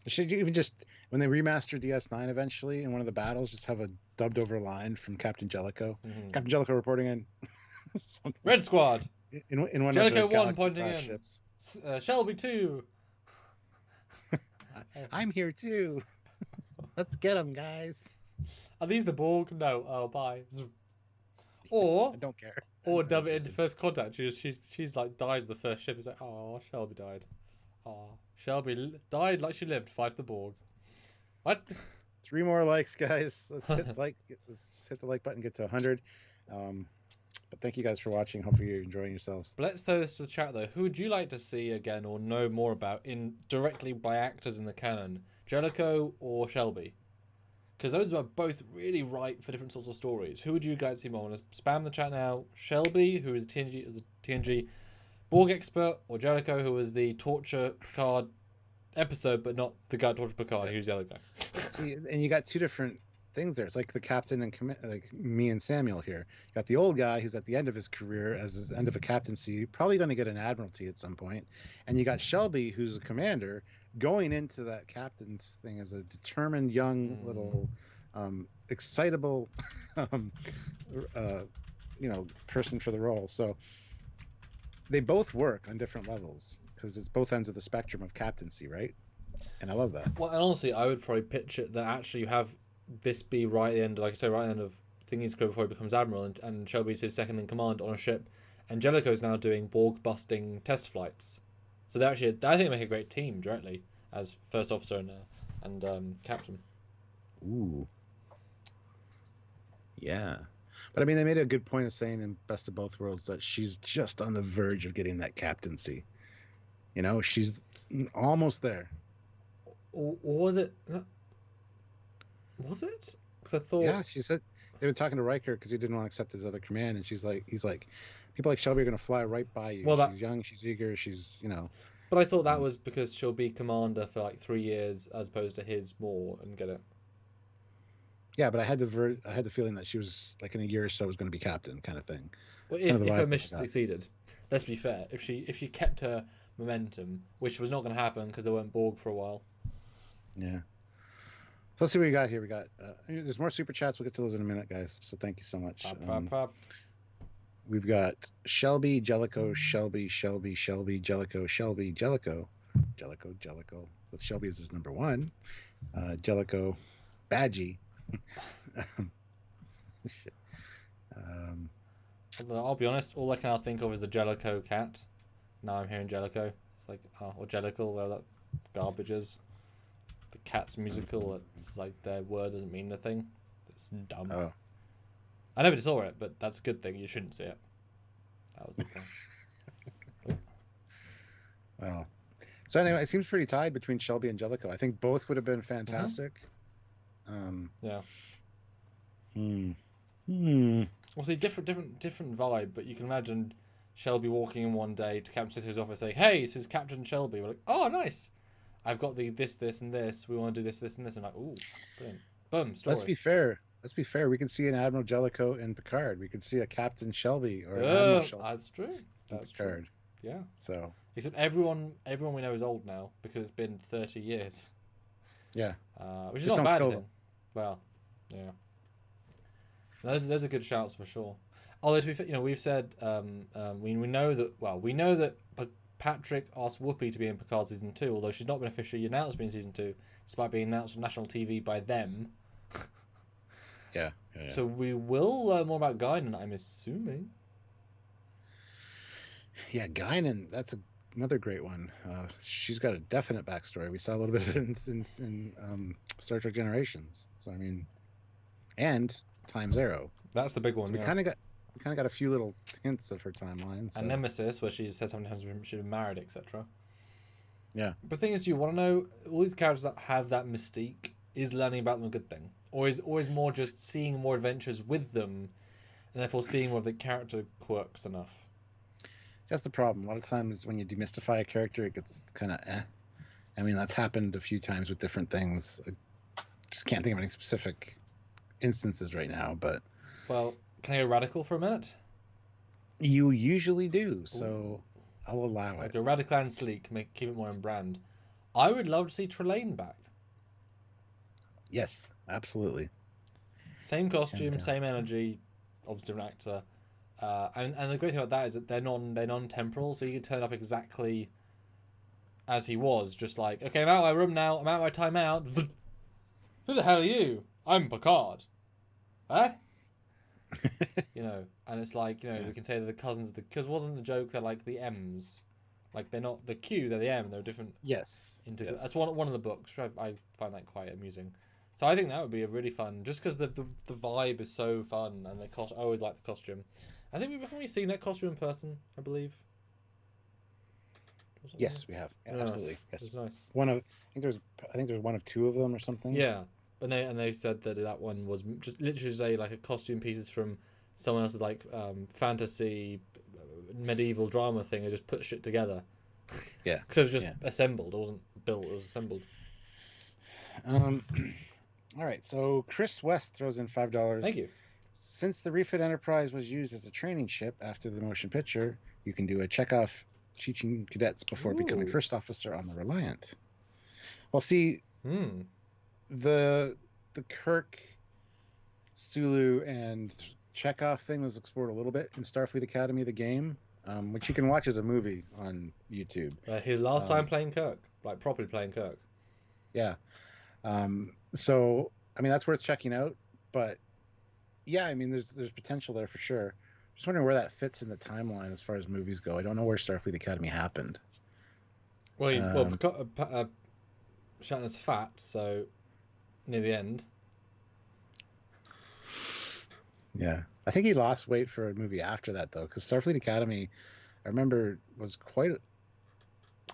should you even just, when they remaster DS9 eventually, in one of the battles, just have a dubbed over line from Captain Jellico? Mm-hmm. Captain Jellico reporting in. Red Squad! In one Jellico of the 1 pointing in. Ships. Shelby 2. I'm here too. Let's get them, guys. Are these the Borg? No. Oh, bye. Or I don't care. Or dub it into First Contact. She's like dies the first ship. It's like, oh, Shelby died. Oh, Shelby died like she lived. Fight the Borg. What? 3 more likes, guys. Let's hit the like button. Get to 100. But thank you guys for watching. Hopefully you're enjoying yourselves. But let's throw this to the chat though. Who would you like to see again or know more about directly by actors in the canon? Jellico or Shelby? Because those are both really ripe for different sorts of stories. Who would you guys see more? I want to spam the chat now. Shelby, who is a TNG Borg expert, or Jellico, who was the Torture Picard episode, but not the guy Torture Picard, who's the other guy. See, and you got 2 different things there. It's like the captain and like me and Samuel here. You got the old guy who's at the end of his career as the end of a captaincy, probably going to get an admiralty at some point. And you got Shelby, who's a commander, going into that captain's thing as a determined young little excitable person for the role. So they both work on different levels because it's both ends of the spectrum of captaincy, right? And I love that. Well, and honestly, I would probably pitch it that actually you have this be right at the end, like I say, right at the end of Thingy's career before he becomes Admiral, and Shelby's his second in command on a ship, and Jellico's now doing Borg-busting test flights. So they actually, I think they make a great team directly as first officer and captain. Ooh. Yeah. But I mean, they made a good point of saying in Best of Both Worlds that she's just on the verge of getting that captaincy. You know, she's almost there. Or was it? Was it? Because I thought. Yeah, she said they were talking to Riker because he didn't want to accept his other command, and he's like, people like Shelby are going to fly right by you. Well, She's young, she's eager, she's, But I thought that was because she'll be commander for like 3 years as opposed to his more and get it. Yeah, but I had the feeling that she was like in a year or so was going to be captain kind of thing. Well, Kind if, of the if her vibe mission I got. succeeded, let's be fair. If she kept her momentum, which was not going to happen because they weren't Borg for a while. Yeah. So let's see what we got here. We got there's more super chats. We'll get to those in a minute, guys. So thank you so much. We've got Shelby, Jellico, Shelby, Jellico, Shelby, Jellico, with Shelby as his number one. Jellico, Badgie. Shit. I'll be honest, all I can now think of is the Jellico cat. Now I'm hearing Jellico. It's like, or Jellicle, whatever that garbage is. The cat's musical, it's like their word doesn't mean nothing. It's dumb. Oh. I never saw it, but that's a good thing. You shouldn't see it. That was the thing. Well, so anyway, it seems pretty tied between Shelby and Jellico. I think both would have been fantastic. Yeah. Well, see, different vibe, but you can imagine Shelby walking in one day to Captain Sisko's office saying, "Hey, this is Captain Shelby." We're like, "Oh, nice. I've got this, and this. We want to do this, and this." I'm like, "Ooh, brilliant. Boom, story." Let's be fair. We could see an Admiral Jellico in Picard. We could see a Captain Shelby or an Admiral Shelby. That's true. That's Picard. True. Yeah. So. Except everyone we know is old now because it's been 30 years. Yeah. Which is not a bad thing. Well, yeah. Those are good shouts for sure. Although to be fair, we've said we know that Patrick asked Whoopi to be in Picard season 2, although she's not been officially announced being season 2, despite being announced on national TV by them. Yeah. So we will learn more about Guinan, I'm assuming. Yeah, Guinan, that's another great one. She's got a definite backstory. We saw a little bit of it in Star Trek Generations. So I mean, and Times Arrow. That's the big one. So we kind of got a few little hints of her timeline. So. And Nemesis, where she said sometimes she'd been married, etc. Yeah. But the thing is, do you want to know all these characters that have that mystique? Is learning about them a good thing, or is more just seeing more adventures with them, and therefore seeing more of the character quirks enough? That's the problem. A lot of times when you demystify a character, it gets kind of I mean, that's happened a few times with different things. I just can't think of any specific instances right now, but... Well, can I go radical for a minute? You usually do, so Ooh. I'll allow it. Go radical and sleek, keep it more in brand. I would love to see Trelane back. Yes, absolutely. Same costume, same energy, obviously different actor. And the great thing about that is that they're non-temporal, so you can turn up exactly as he was, just like, okay, I'm out of my room now, I'm out of my timeout. Who the hell are you? I'm Picard. Huh? And it's like, we can say they're the cousins of because wasn't the joke that like the M's, like they're not the Q, they're the M, they're different. Yes. That's one of the books. I find that quite amusing. So I think that would be a really fun, just because the vibe is so fun and I always like the costume. I think we've seen that costume in person, I believe. Yes, we have. Yeah, absolutely. Yes. It was nice. I think there's one of two of them or something. Yeah, and they said that one was just literally like a costume pieces from someone else's like fantasy medieval drama thing. They just put shit together. Yeah. Because it was just assembled. It wasn't built. It was assembled. All right. So Chris West throws in $5. Thank you. Since the Refit Enterprise was used as a training ship after the motion picture, you can do a Chekhov teaching cadets before becoming first officer on the Reliant. Well, see, the Kirk, Sulu, and Chekhov thing was explored a little bit in Starfleet Academy, the game, which you can watch as a movie on YouTube. His last time playing Kirk, like properly playing Kirk. Yeah. So, I mean, that's worth checking out, but yeah, I mean, there's potential there for sure. Just wondering where that fits in the timeline as far as movies go. I don't know where Starfleet Academy happened. Well, Shatner's fat, so near the end. Yeah, I think he lost weight for a movie after that though, because Starfleet Academy, I remember, was quite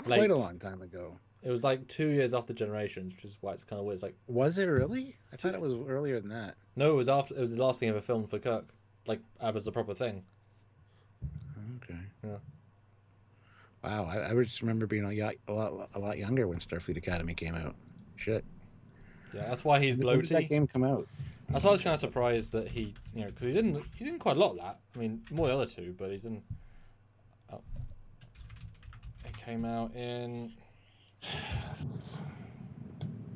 a long time ago. It was like 2 years after Generations, which is why it's kind of weird. It's like, was it really? I thought it was earlier than that. No, it was after. It was the last thing ever filmed for Kirk, like as a proper thing. Wow, I just remember being a lot younger when Starfleet Academy came out. Shit. Yeah, that's why he's When did that bloaty. game come out? That's why I was kind of surprised that he, because he's in quite a lot of that. I mean, more the other two, but he's in. Oh, it came out in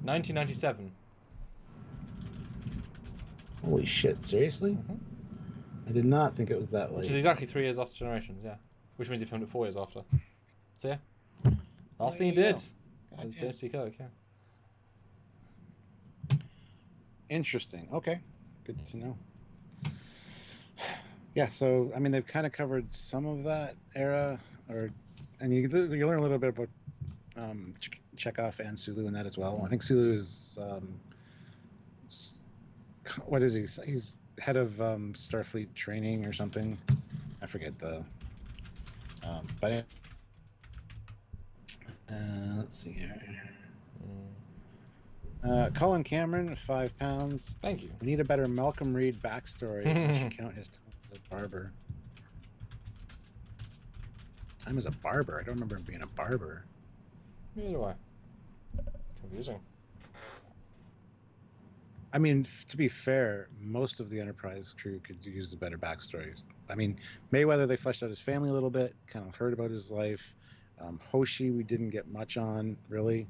1997. Holy shit! Seriously? Mm-hmm. I did not think it was that late. Which is exactly 3 years after Generations, yeah. Which means he filmed it 4 years after. So yeah, last thing he did was James T. Kirk, yeah. Interesting. Okay, good to know. Yeah, so I mean, they've kind of covered some of that era, and you learn a little bit about Chekhov and Sulu in that as well. I think Sulu is what is he? He's head of Starfleet training or something. I forget the. But let's see here. Colin Cameron, £5. Thank you. We need a better Malcolm Reed backstory. We should count his time as a barber. His time as a barber? I don't remember him being a barber. Neither do I. Confusing. I mean, to be fair, most of the Enterprise crew could use the better backstories. I mean, Mayweather, they fleshed out his family a little bit, kind of heard about his life. Hoshi, we didn't get much on, really.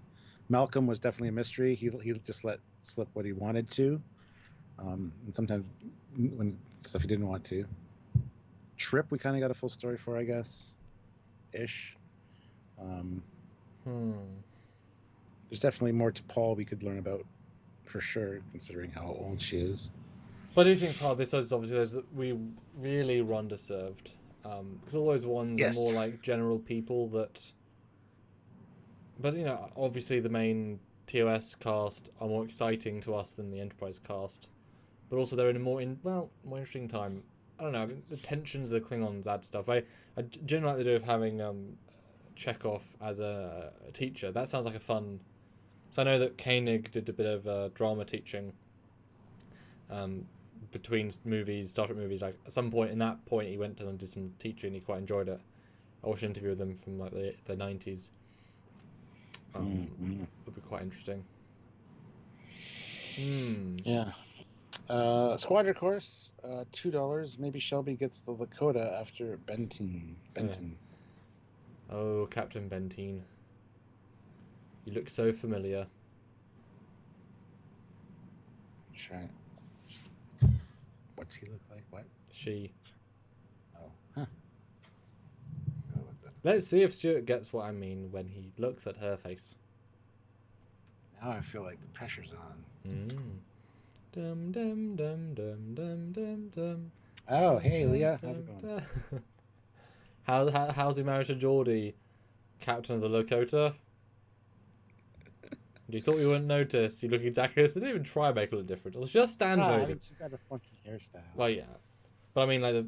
Malcolm was definitely a mystery. He just let slip what he wanted to. And sometimes when stuff he didn't want to. Trip, we kind of got a full story for, I guess. Ish. There's definitely more to Paul we could learn about, for sure, considering how old she is. But I do think part of this is obviously those that we really were underserved. Because all those ones are more like general people that... But, obviously the main TOS cast are more exciting to us than the Enterprise cast. But also they're in a more interesting time. I don't know, the tensions of the Klingons add stuff. I generally like the idea of having Chekhov as a teacher. That sounds like a fun... So I know that Koenig did a bit of drama teaching between movies, Star Trek movies. Like at some point, he went and did some teaching. He quite enjoyed it. I watched an interview with him from like the 90s. Would be quite interesting. Yeah. Squadron course, $2. Maybe Shelby gets the Lakota after Benton. Yeah. Oh, Captain Benteen. You look so familiar. Sure. What's he look like? What? She. Oh. Huh. Let's see if Stuart gets what I mean when he looks at her face. Now I feel like the pressure's on. Dum dum dum dum dum dum dum. Oh, hey Leah, how's it going? How's he married to Geordie, Captain of the Lakota? You thought we wouldn't notice. You look exactly this. They didn't even try to make it look different. It was just stand over. She's got a funky hairstyle. Well, yeah, but I mean, like,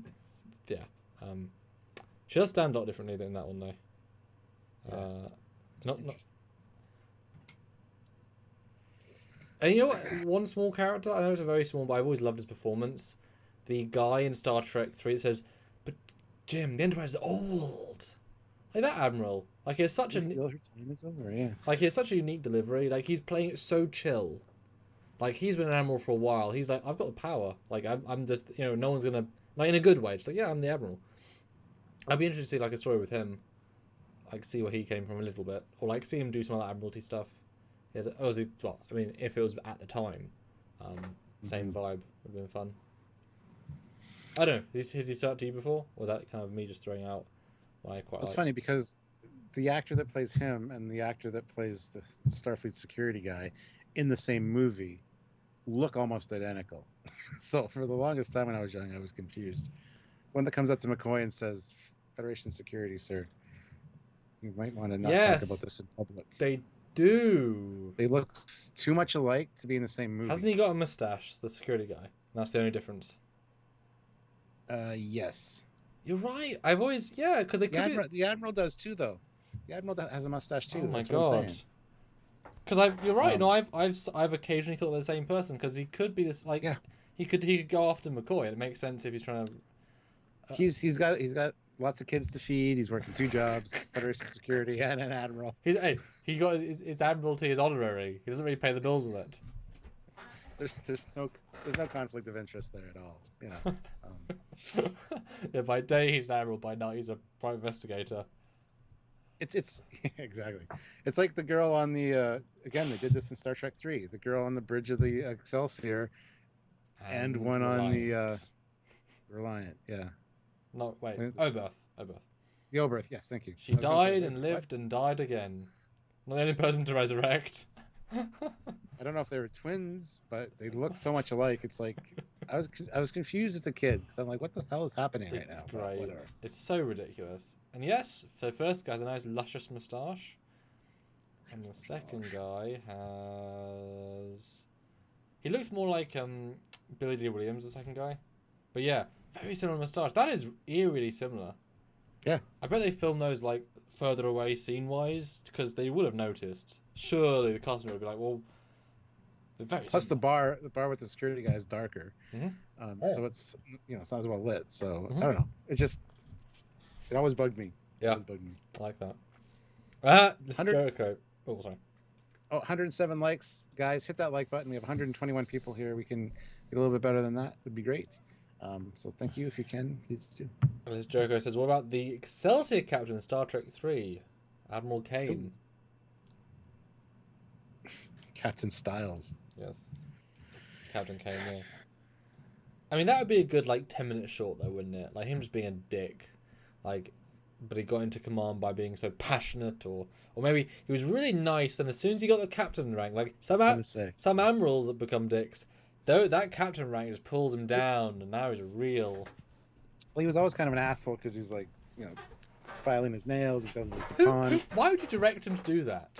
she does stand a lot differently than that one, though. Not. And you know what? One small character. I know it's a very small, but I've always loved his performance. The guy in Star Trek 3 that says, "But Jim, the Enterprise is old." Like that Admiral. Like it's such Like he has such a unique delivery. Like he's playing it so chill. Like he's been an Admiral for a while. He's like, I've got the power. Like I'm just, no one's gonna, like in a good way. Just like, yeah, I'm the Admiral. I'd be interested to see like a story with him. Like see where he came from a little bit, or like see him do some of that Admiralty stuff. Obviously, well, I mean, if it was at the time, same vibe would have been fun. I don't know. Has he started to you before? Or was that kind of me just throwing out what I quite like? It's funny because the actor that plays him and the actor that plays the Starfleet security guy in the same movie look almost identical. So for the longest time when I was young, I was confused. One that comes up to McCoy and says, "Federation security, sir. You might want to not talk about this in public." They do. They look too much alike to be in the same movie. Hasn't he got a mustache, the security guy? That's the only difference. Yes. You're right. I've always because they could. The Admiral does too, though. The Admiral has a mustache too. Oh my god. Because you're right. No, I've occasionally thought they're the same person because he could be this like. Yeah. He could go after McCoy. It makes sense if he's trying to. He's got lots of kids to feed. He's working 2 jobs: Federation security and an admiral. He got his admiralty is honorary. He doesn't really pay the bills with it. There's no conflict of interest there at all. You know. Yeah, by day he's an admiral. By night he's a private investigator. It's exactly. It's like the girl on the again, they did this in Star Trek 3. The girl on the bridge of the Excelsior, and one on the Reliant. Yeah. No, wait. Oberth. The Oberth. Yes, thank you. She died and lived and died again. Not the only person to resurrect. I don't know if they were twins, but they look so much alike. It's like I was confused as a kid because I'm like, what the hell is happening right now? It's great. It's so ridiculous. And yes, the first guy has a nice luscious moustache, and the second guy has. He looks more like Billy D. Williams, the second guy, but yeah, very similar moustache. That is eerily similar. Yeah, I bet they filmed those like further away scene wise because they would have noticed. Surely the customer would be like, well. Plus the bar with the security guy is darker, so it's it's not as well lit. So I don't know. It always bugged me. Yeah, bugged me. I like that. This is Jellico. Oh, sorry. Oh, 107 likes, guys! Hit that like button. We have 121 people here. We can get a little bit better than that. Would be great. So thank you if you can, please do. This Jellico says, "What about the Excelsior captain in Star Trek 3, Admiral Kane?" Captain Styles. Yes. Captain Kane, yeah. I mean, that would be a good, 10-minute short, though, wouldn't it? Like, him just being a dick. But he got into command by being so passionate, or maybe he was really nice, then as soon as he got the captain rank, some admirals that become dicks, though that captain rank just pulls him down, and now he's real. Well, he was always kind of an asshole, because he's, filing his nails, he's got his baton. Why would you direct him to do that?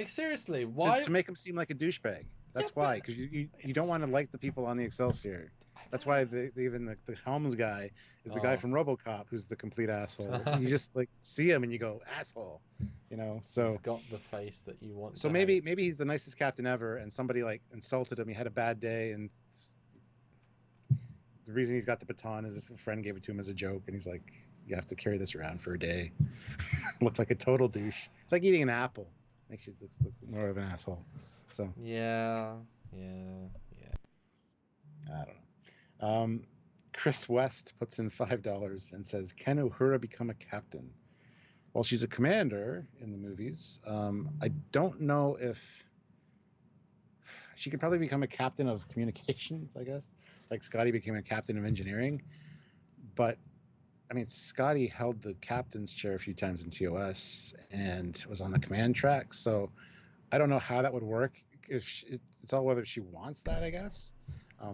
Seriously, why? To make him seem like a douchebag. That's why, because you don't want to like the people on the Excelsior. That's why even the Helms guy is the guy from RoboCop, who's the complete asshole. You just see him and you go, asshole, So he's got the face that you want. So maybe he's the nicest captain ever, and somebody insulted him. He had a bad day, and the reason he's got the baton is a friend gave it to him as a joke, and he's like, you have to carry this around for a day. Look like a total douche. It's like eating an apple. Makes you look more of an asshole. So yeah. I don't know. Chris West puts in $5 and says, "Can Uhura become a captain?" Well, she's a commander in the movies. I don't know if she could probably become a captain of communications. I guess like Scotty became a captain of engineering, but I mean, Scotty held the captain's chair a few times in TOS and was on the command track. So I don't know how that would work. It's all whether she wants that, I guess,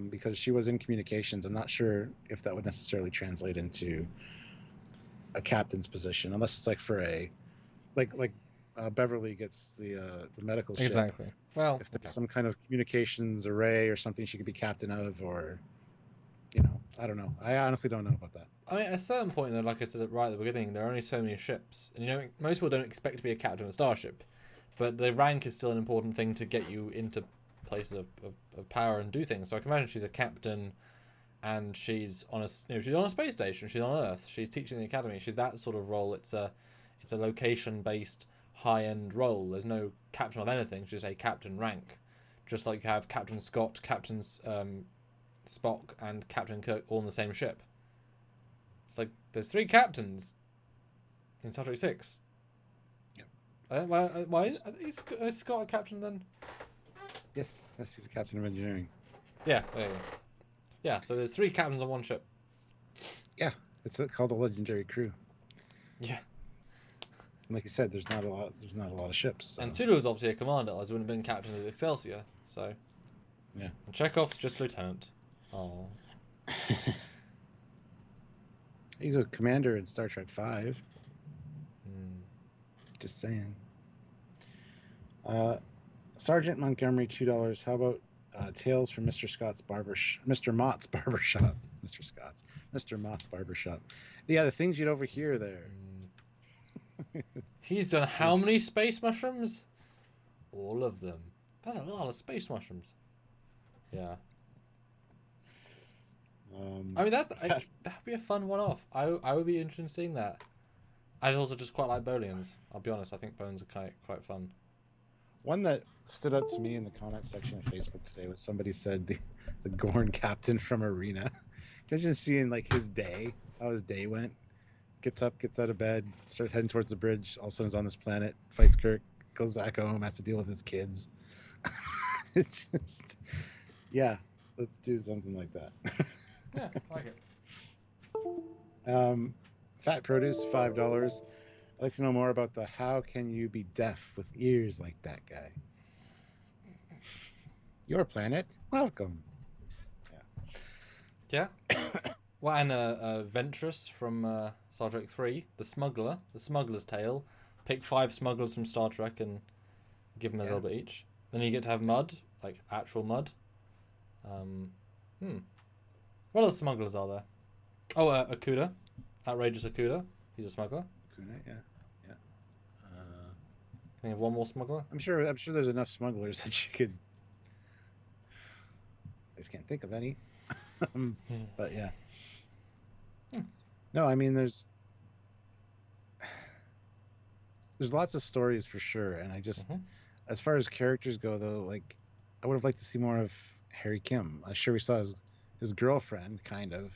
because she was in communications. I'm not sure if that would necessarily translate into a captain's position, unless it's for a, Beverly gets the medical ship. Exactly. Well, if there's some kind of communications array or something she could be captain of, or I don't know. I honestly don't know about that. I mean, at a certain point, though, like I said right at the beginning, there are only so many ships. And, most people don't expect to be a captain of a starship. But the rank is still an important thing to get you into places of power and do things. So I can imagine she's a captain and she's on she's on a space station. She's on Earth. She's teaching the academy. She's that sort of role. It's a location-based, high-end role. There's no captain of anything. She's just a captain rank. Just like you have Captain Scott, Captain Spock, and Captain Kirk all on the same ship. It's like there's 3 captains in Star Trek 6. Yep. Why is Scott a captain then? Yes, he's a captain of engineering. Yeah, there you go. Yeah, so there's 3 captains on one ship. Yeah, it's called a legendary crew. Yeah. And like you said, there's not a lot of ships. So. And Sulu was obviously a commander, otherwise he wouldn't have been captain of the Excelsior. So. Yeah. And Chekhov's just lieutenant. Oh. He's a commander in Star Trek 5. Just saying. Sergeant Montgomery, $2. How about Tales from Mr. Mott's Barbershop? Mr. Mott's Barbershop. Yeah, the things you'd overhear there. He's done how many space mushrooms? All of them. That's a lot of space mushrooms. Yeah. I mean, that'd be a fun one-off. I would be interested in seeing that. I also just quite like Bolians. I'll be honest. I think bones are quite fun. One that stood out to me in the comment section of Facebook today was somebody said the Gorn captain from Arena. Imagine seeing like his day, how his day went. Gets up, gets out of bed, starts heading towards the bridge. All of a sudden, is on this planet, fights Kirk, goes back home, has to deal with his kids. It's just, yeah, let's do something like that. Yeah, I like it. Fat Produce, $5. I'd like to know more about the how can you be deaf with ears like that guy? Your planet, welcome. Yeah. Well, and Ventress from Star Trek 3, the Smuggler's Tale. Pick 5 smugglers from Star Trek and give them a little bit each. Then you get to have mud, like actual mud. What other smugglers are there? Oh, Akuda. Outrageous Akuda. He's a smuggler. Akuda, yeah. Can you have one more smuggler? I'm sure there's enough smugglers that you could. I just can't think of any. But yeah. No, I mean there's lots of stories for sure, and I just as far as characters go though, like I would have liked to see more of Harry Kim. I'm sure we saw his girlfriend kind of,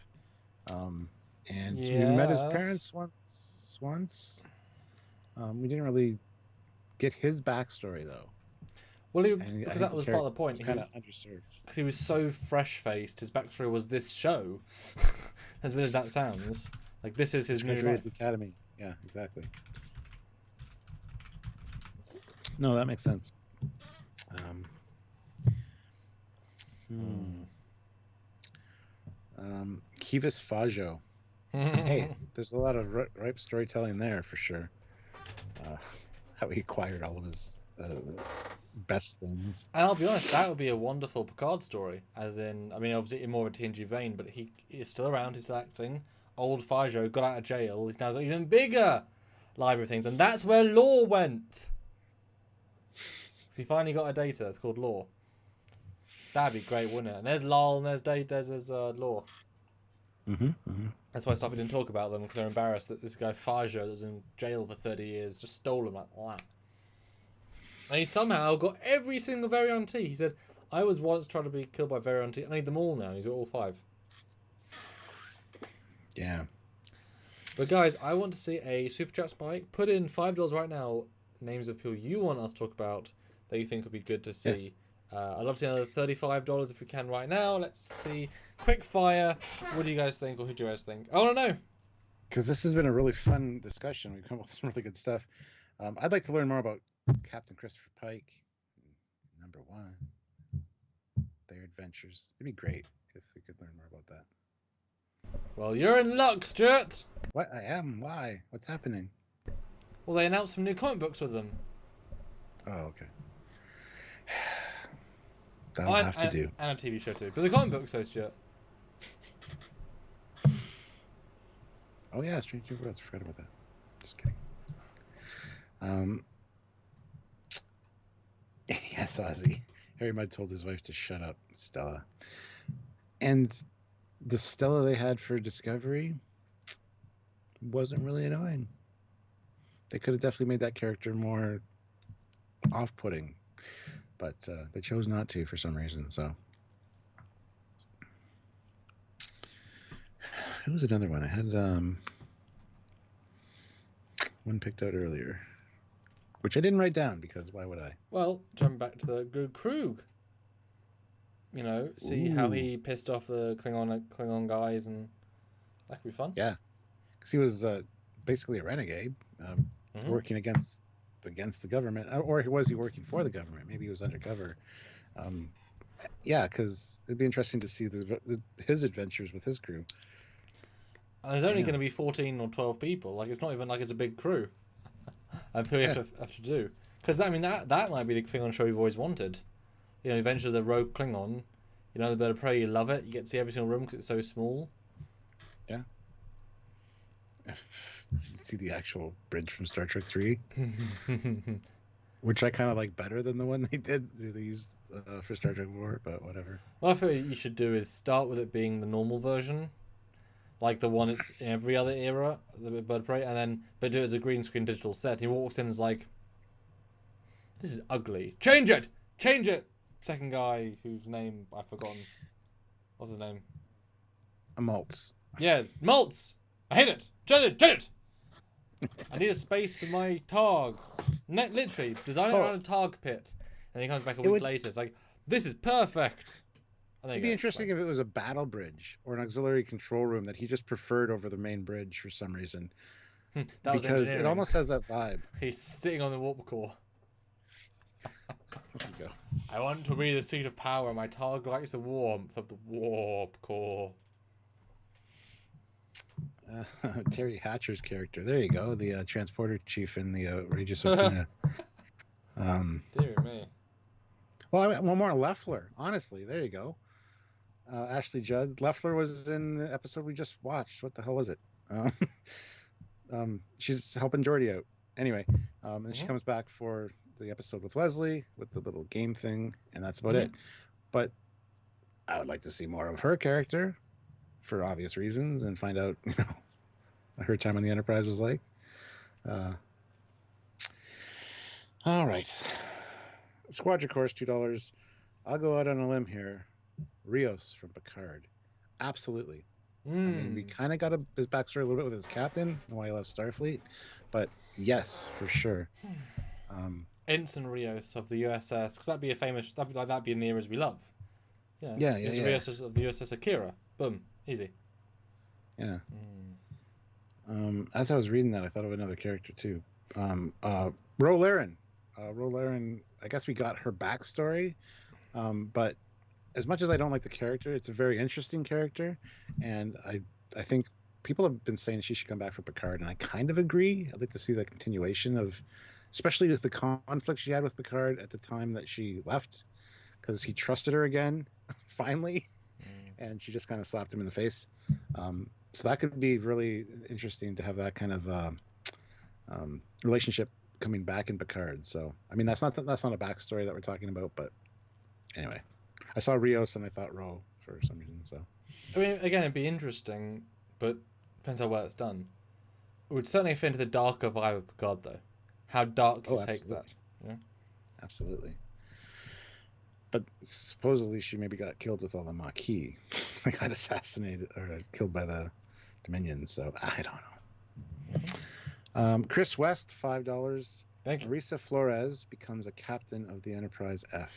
and we met his parents once. We didn't really get his backstory though. Well, because that was part of the point. He was kind of underserved. Because he was so fresh-faced, his backstory was this show. As weird as that sounds, like this is his new life. The academy. Yeah, exactly. No, that makes sense. Kivas Fajo. Hey, there's a lot of ripe storytelling there for sure. How he acquired all of his best things. And I'll be honest, that would be a wonderful Picard story. As in, I mean, obviously in more of a TNG vein, but he is still around, he's still acting. Old Fajo got out of jail, he's now got even bigger library of things, and that's where Law went. So he finally got a data, it's called Law. That'd be great, wouldn't it? And there's Lol, and there's Law. That's why Sophie didn't talk about them, because they're embarrassed that this guy Fajo that was in jail for 30 years just stole them like that. And he somehow got every single Variant T. He said, I was once trying to be killed by Variant T. I need them all now. He's got all 5. Yeah. But guys, I want to see a Super Chat spike. Put in $5 right now, names of people you want us to talk about that you think would be good to see. Yes. I'd love to see another $35 if we can right now. Let's see. Quick fire. What do you guys think, or who do you guys think? I want to know. Because this has been a really fun discussion. We've come up with some really good stuff. I'd like to learn more about Captain Christopher Pike, number 1. Their adventures. It'd be great if we could learn more about that. Well, you're in luck, Stuart. What? I am? Why? What's happening? Well, they announced some new comic books with them. Oh, okay. That'll have to do. And a TV show too. But the comic books, though, Stuart. Oh yeah, Stranger Worlds. Forgot about that. Just kidding. Yes, Ozzy. Harry Mudd told his wife to shut up, Stella. And the Stella they had for Discovery wasn't really annoying. They could have definitely made that character more off-putting, but they chose not to for some reason. So, who was another one? I had one picked out earlier, which I didn't write down because why would I? Well, jump back to the good Krug. You know, see how he pissed off the Klingon guys, and that could be fun. Yeah, because he was basically a renegade, working against the government, or was he working for the government? Maybe he was undercover. Yeah, because it'd be interesting to see his adventures with his crew. And there's only going to be 14 or 12 people. Like, it's not even like it's a big crew. And who you have to do. Because, I mean, that might be the Klingon show you've always wanted. You know, Adventures of the Rogue Klingon. You know, the Bird of Prey, you love it. You get to see every single room because it's so small. Yeah. See the actual bridge from Star Trek 3. which I kind of like better than the one they used for Star Trek 4, but whatever. What I feel you should do is start with it being the normal version, like the one it's in every other era, the Bird of Prey, and then but do it as a green screen digital set. He walks in and is like, "This is ugly. Change it! Change it!" Second guy whose name I've forgotten. What's his name? A Maltz. Yeah, Maltz! I hate it! Change it! Change it! I need a space for my Targ. Literally, design it around a Targ pit. And he comes back a week later. It's like, this is perfect. It'd be interesting if it was a battle bridge or an auxiliary control room that he just preferred over the main bridge for some reason. Because it almost has that vibe. He's sitting on the warp core. There you go. I want to be the seat of power. My Targ likes the warmth of the warp core. Terry Hatcher's character. There you go. The transporter chief in the Outrageous Okina. Dear me. Well, I mean, one more Leffler. Honestly, there you go. Ashley Judd. Leffler was in the episode we just watched. What the hell was it? She's helping Geordi out. Anyway, and she comes back for the episode with Wesley with the little game thing, and that's about it. But I would like to see more of her character for obvious reasons and find out, what her time on the Enterprise was like. All right. Squadron Course, $2. I'll go out on a limb here. Rios from Picard. Absolutely. I mean, we kind of got his backstory a little bit with his captain and why he left Starfleet, but yes, for sure. Ensign Rios of the USS, because that'd be in the eras we love. Yeah. Rios of the USS Akira. Boom, easy. Yeah. As I was reading that, I thought of another character too. Ro Laren. Ro Laren, I guess we got her backstory, but as much as I don't like the character, it's a very interesting character, and I think people have been saying she should come back for Picard, and I kind of agree. I'd like to see the continuation of, especially with the conflict she had with Picard at the time that she left, because he trusted her again, finally, and she just kind of slapped him in the face. So that could be really interesting to have that kind of relationship coming back in Picard. So I mean, that's not a backstory that we're talking about, but anyway, I saw Rios and I thought Ro for some reason. So I mean, again, it'd be interesting, but depends how well it's done. It would certainly fit into the darker vibe of Picard, though. How dark you take that? Absolutely. But supposedly she maybe got killed with all the Maquis. They got assassinated or killed by the Dominion. So I don't know. Chris West, $5. Thank you. Marisa Flores becomes a captain of the Enterprise F.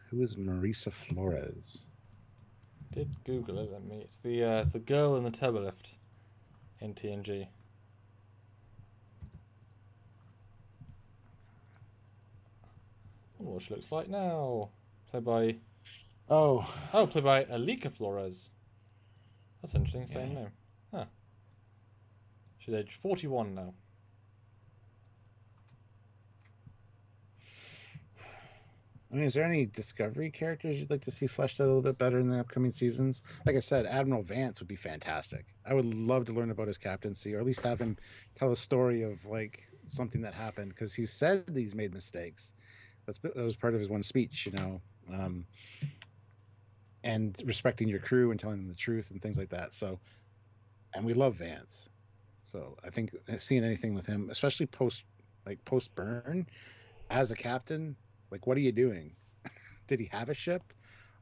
Who is Marisa Flores? Did Google it? Let me. It's the girl in the turbolift in TNG. What she looks like now. Played by Alika Flores. That's interesting. Same name. Huh. She's age 41 now. I mean, is there any Discovery characters you'd like to see fleshed out a little bit better in the upcoming seasons? Like I said, Admiral Vance would be fantastic. I would love to learn about his captaincy, or at least have him tell a story of like something that happened, because he said he's made mistakes. That was part of his one speech, and respecting your crew and telling them the truth and things like that. So, and we love Vance. So I think seeing anything with him, especially post burn, as a captain, like, what are you doing? Did he have a ship?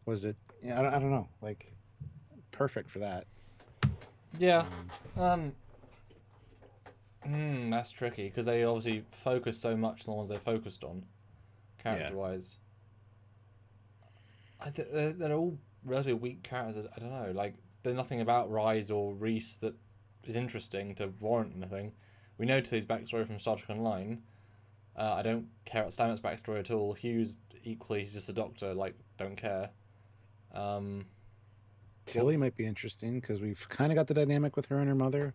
Was it? I don't know. Like, perfect for that. Yeah. That's tricky because they obviously focus so much on the ones they focused on, character-wise. They're all relatively weak characters. I don't know. Like, there's nothing about Rise or Reese that is interesting to warrant anything. We know Tilly's backstory from Star Trek Online. I don't care about Stamets' backstory at all. Hughes, equally, he's just a doctor. Like, don't care. Tilly might be interesting because we've kind of got the dynamic with her and her mother,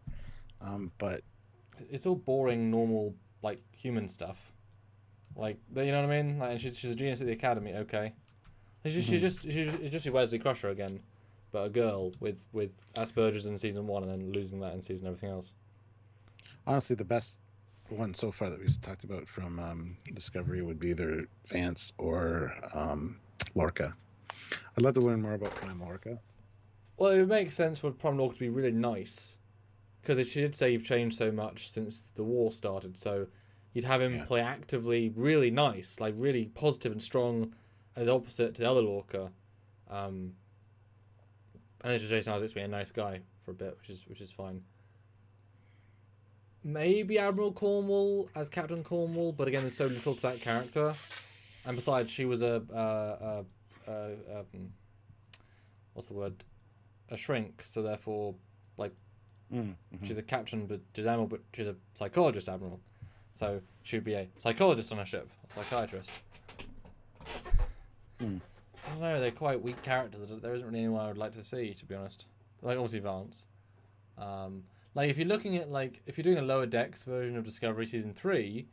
but it's all boring, normal, like, human stuff. Like, you know what I mean? Like, and she's a genius at the academy. Okay, she'd just be Wesley Crusher again, but a girl with Asperger's in season 1 and then losing that in season everything else. Honestly, the best one so far that we've talked about from Discovery would be either Vance or Lorca. I'd love to learn more about Prime Lorca. Well, it would make sense for Prime Lorca to be really nice, because she did say you've changed so much since the war started. So you'd have him play actively really nice, like really positive and strong, as opposite to the other Lorca. And then Jason Isaacs being a nice guy for a bit, which is fine. Maybe Admiral Cornwall as Captain Cornwall, but again, there's so little to that character. And besides, she was what's the word? A shrink. So therefore, like, she's a captain, but she's admiral, but she's a psychologist admiral. So she'd be a psychologist on a ship, a psychiatrist. I don't know. They're quite weak characters. There isn't really anyone I would like to see, to be honest. Like obviously Vance. Like if you're looking at if you're doing a lower decks version of Discovery season 3,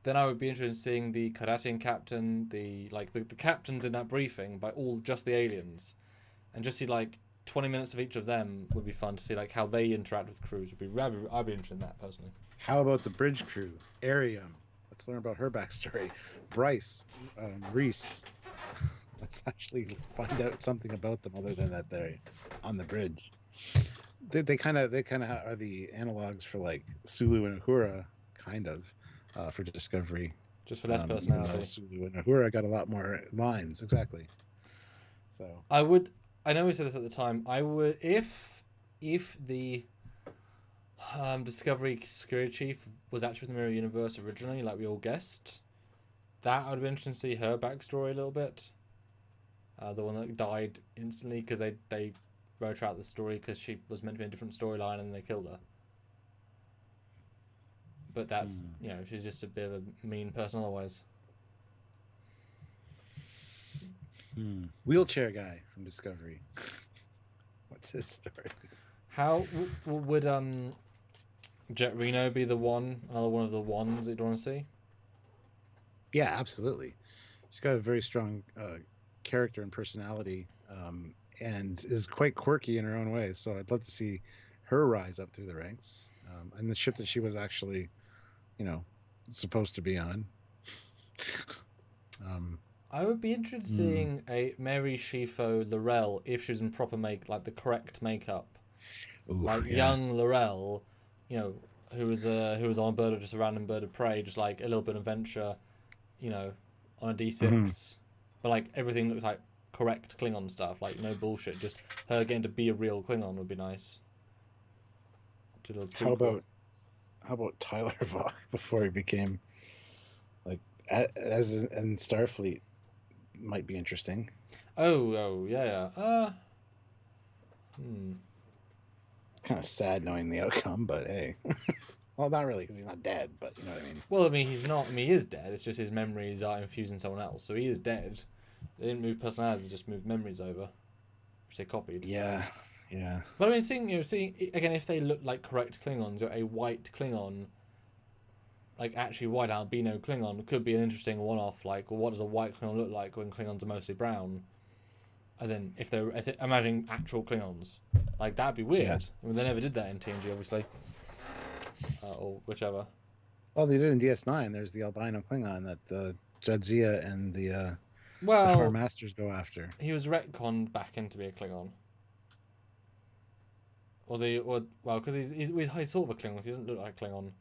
then I would be interested in seeing the Cardassian captain, the captains in that briefing by just the aliens, and just see 20 minutes of each of them would be fun to see how they interact with crews. I'd be interested in that personally. How about the bridge crew? Arium. Let's learn about her backstory. Bryce, Reese. Let's actually find out something about them other than that they're on the bridge. They kind of are the analogs for Sulu and Uhura, kind of, for Discovery. Just for less personality. Sulu and Uhura got a lot more lines, exactly. So I know we said this at the time. I would if the Discovery security chief was actually from the Mirror Universe originally, like we all guessed, that would be interesting to see her backstory a little bit. The one that died instantly because they wrote out the story because she was meant to be a different storyline and they killed her. But that's she's just a bit of a mean person otherwise. Wheelchair guy from Discovery. What's his story? How would Jet Reno be another one of the ones that you'd want to see? Yeah, absolutely. She's got a very strong character and personality, and is quite quirky in her own way. So I'd love to see her rise up through the ranks. And the ship that she was actually, supposed to be on. I would be interested in seeing a Mary Shifo Laurel if she was in proper the correct makeup. Ooh, young Laurel, who was on just a random bird of prey, just a little bit of adventure, on a D6. But everything looks like correct Klingon stuff, no bullshit. Just her getting to be a real Klingon would be nice. How about Tyler Vaughn before he became as in Starfleet? Might be interesting. Oh yeah. Kind of sad knowing the outcome, but hey. Well, not really, because he's not dead, but you know what I mean. Well, he's not. He is dead. It's just his memories are infused in someone else, so he is dead. They didn't move personalities; they just moved memories over, which they copied. Yeah. But seeing again, if they look like correct Klingons, or a white Klingon, actually white albino Klingon, could be an interesting one-off. What does a white Klingon look like when Klingons are mostly brown? As in, if imagine actual Klingons, that'd be weird. Yeah. They never did that in TNG, obviously, or whichever. Well, they did in DS9. There's the albino Klingon that Jadzia and the Har Masters go after. He was retconned back into be a Klingon. Was he? Because he's sort of a Klingon. He doesn't look like a Klingon.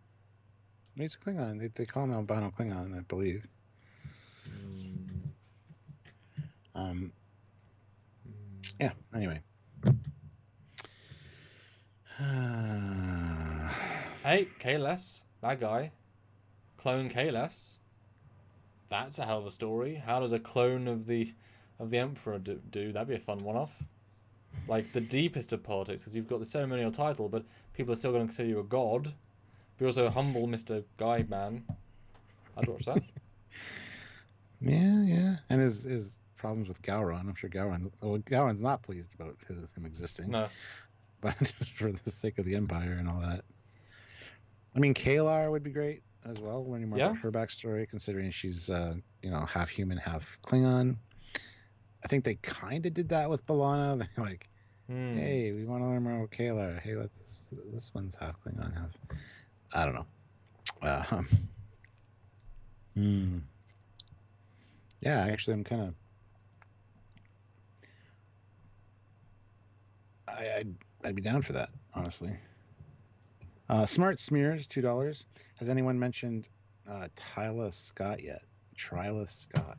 He's a Klingon. They call him albino Klingon, I believe. Yeah. Anyway. Hey, Kahless, that guy, clone Kahless. That's a hell of a story. How does a clone of the Emperor do? That'd be a fun one-off. The deepest of politics, because you've got the ceremonial title, but people are still going to consider you a god. But you're also a humble Mr. Guy man. I'd watch that. Yeah. And his problems with Gowron. I'm sure Gowron's not pleased about him existing. No. But just for the sake of the Empire and all that. Kalar would be great as well, learning more about her backstory, considering she's half human, half Klingon. I think they kind of did that with B'Elanna. They're like, hey, we want to learn more about Kalar. Hey, this one's half Klingon, half... I don't know. Uh, hmm. Yeah, actually, I'm kind of. I'd be down for that, honestly. Smart Smears, $2. Has anyone mentioned Tyla Scott yet? Tryla Scott.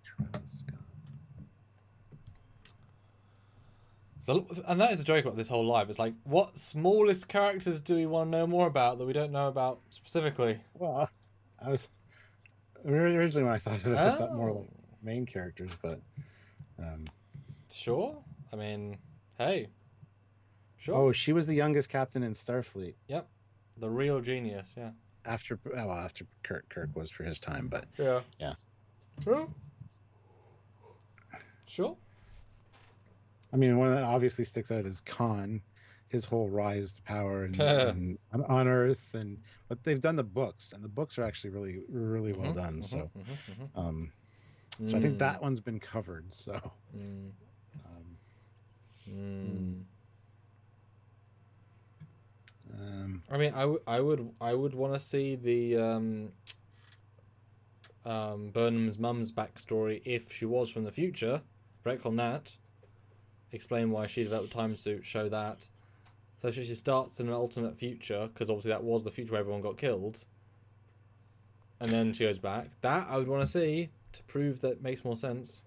Tryla Scott. So, and that is the joke about this whole live. It's like, what smallest characters do we want to know more about that we don't know about specifically? Well, I was originally when I thought of it, I thought more Oh, like main characters, but um, sure. I mean, hey, sure. oh, she was the youngest captain in Starfleet Yep, the real genius. Yeah. after Kirk was for his time, but Yeah. yeah. Sure. Sure. I mean, one that obviously sticks out is Khan, his whole rise to power and on Earth, but they've done the books, and the books are actually really well done. So I think that one's been covered. So I mean, I would want to see the Burnham's mum's backstory if she was from the future. Retcon that. Explain why she developed the time suit. Show that. So she starts in an alternate future, because obviously that was the future where everyone got killed. And then she goes back. That I would want to see to prove that makes more sense.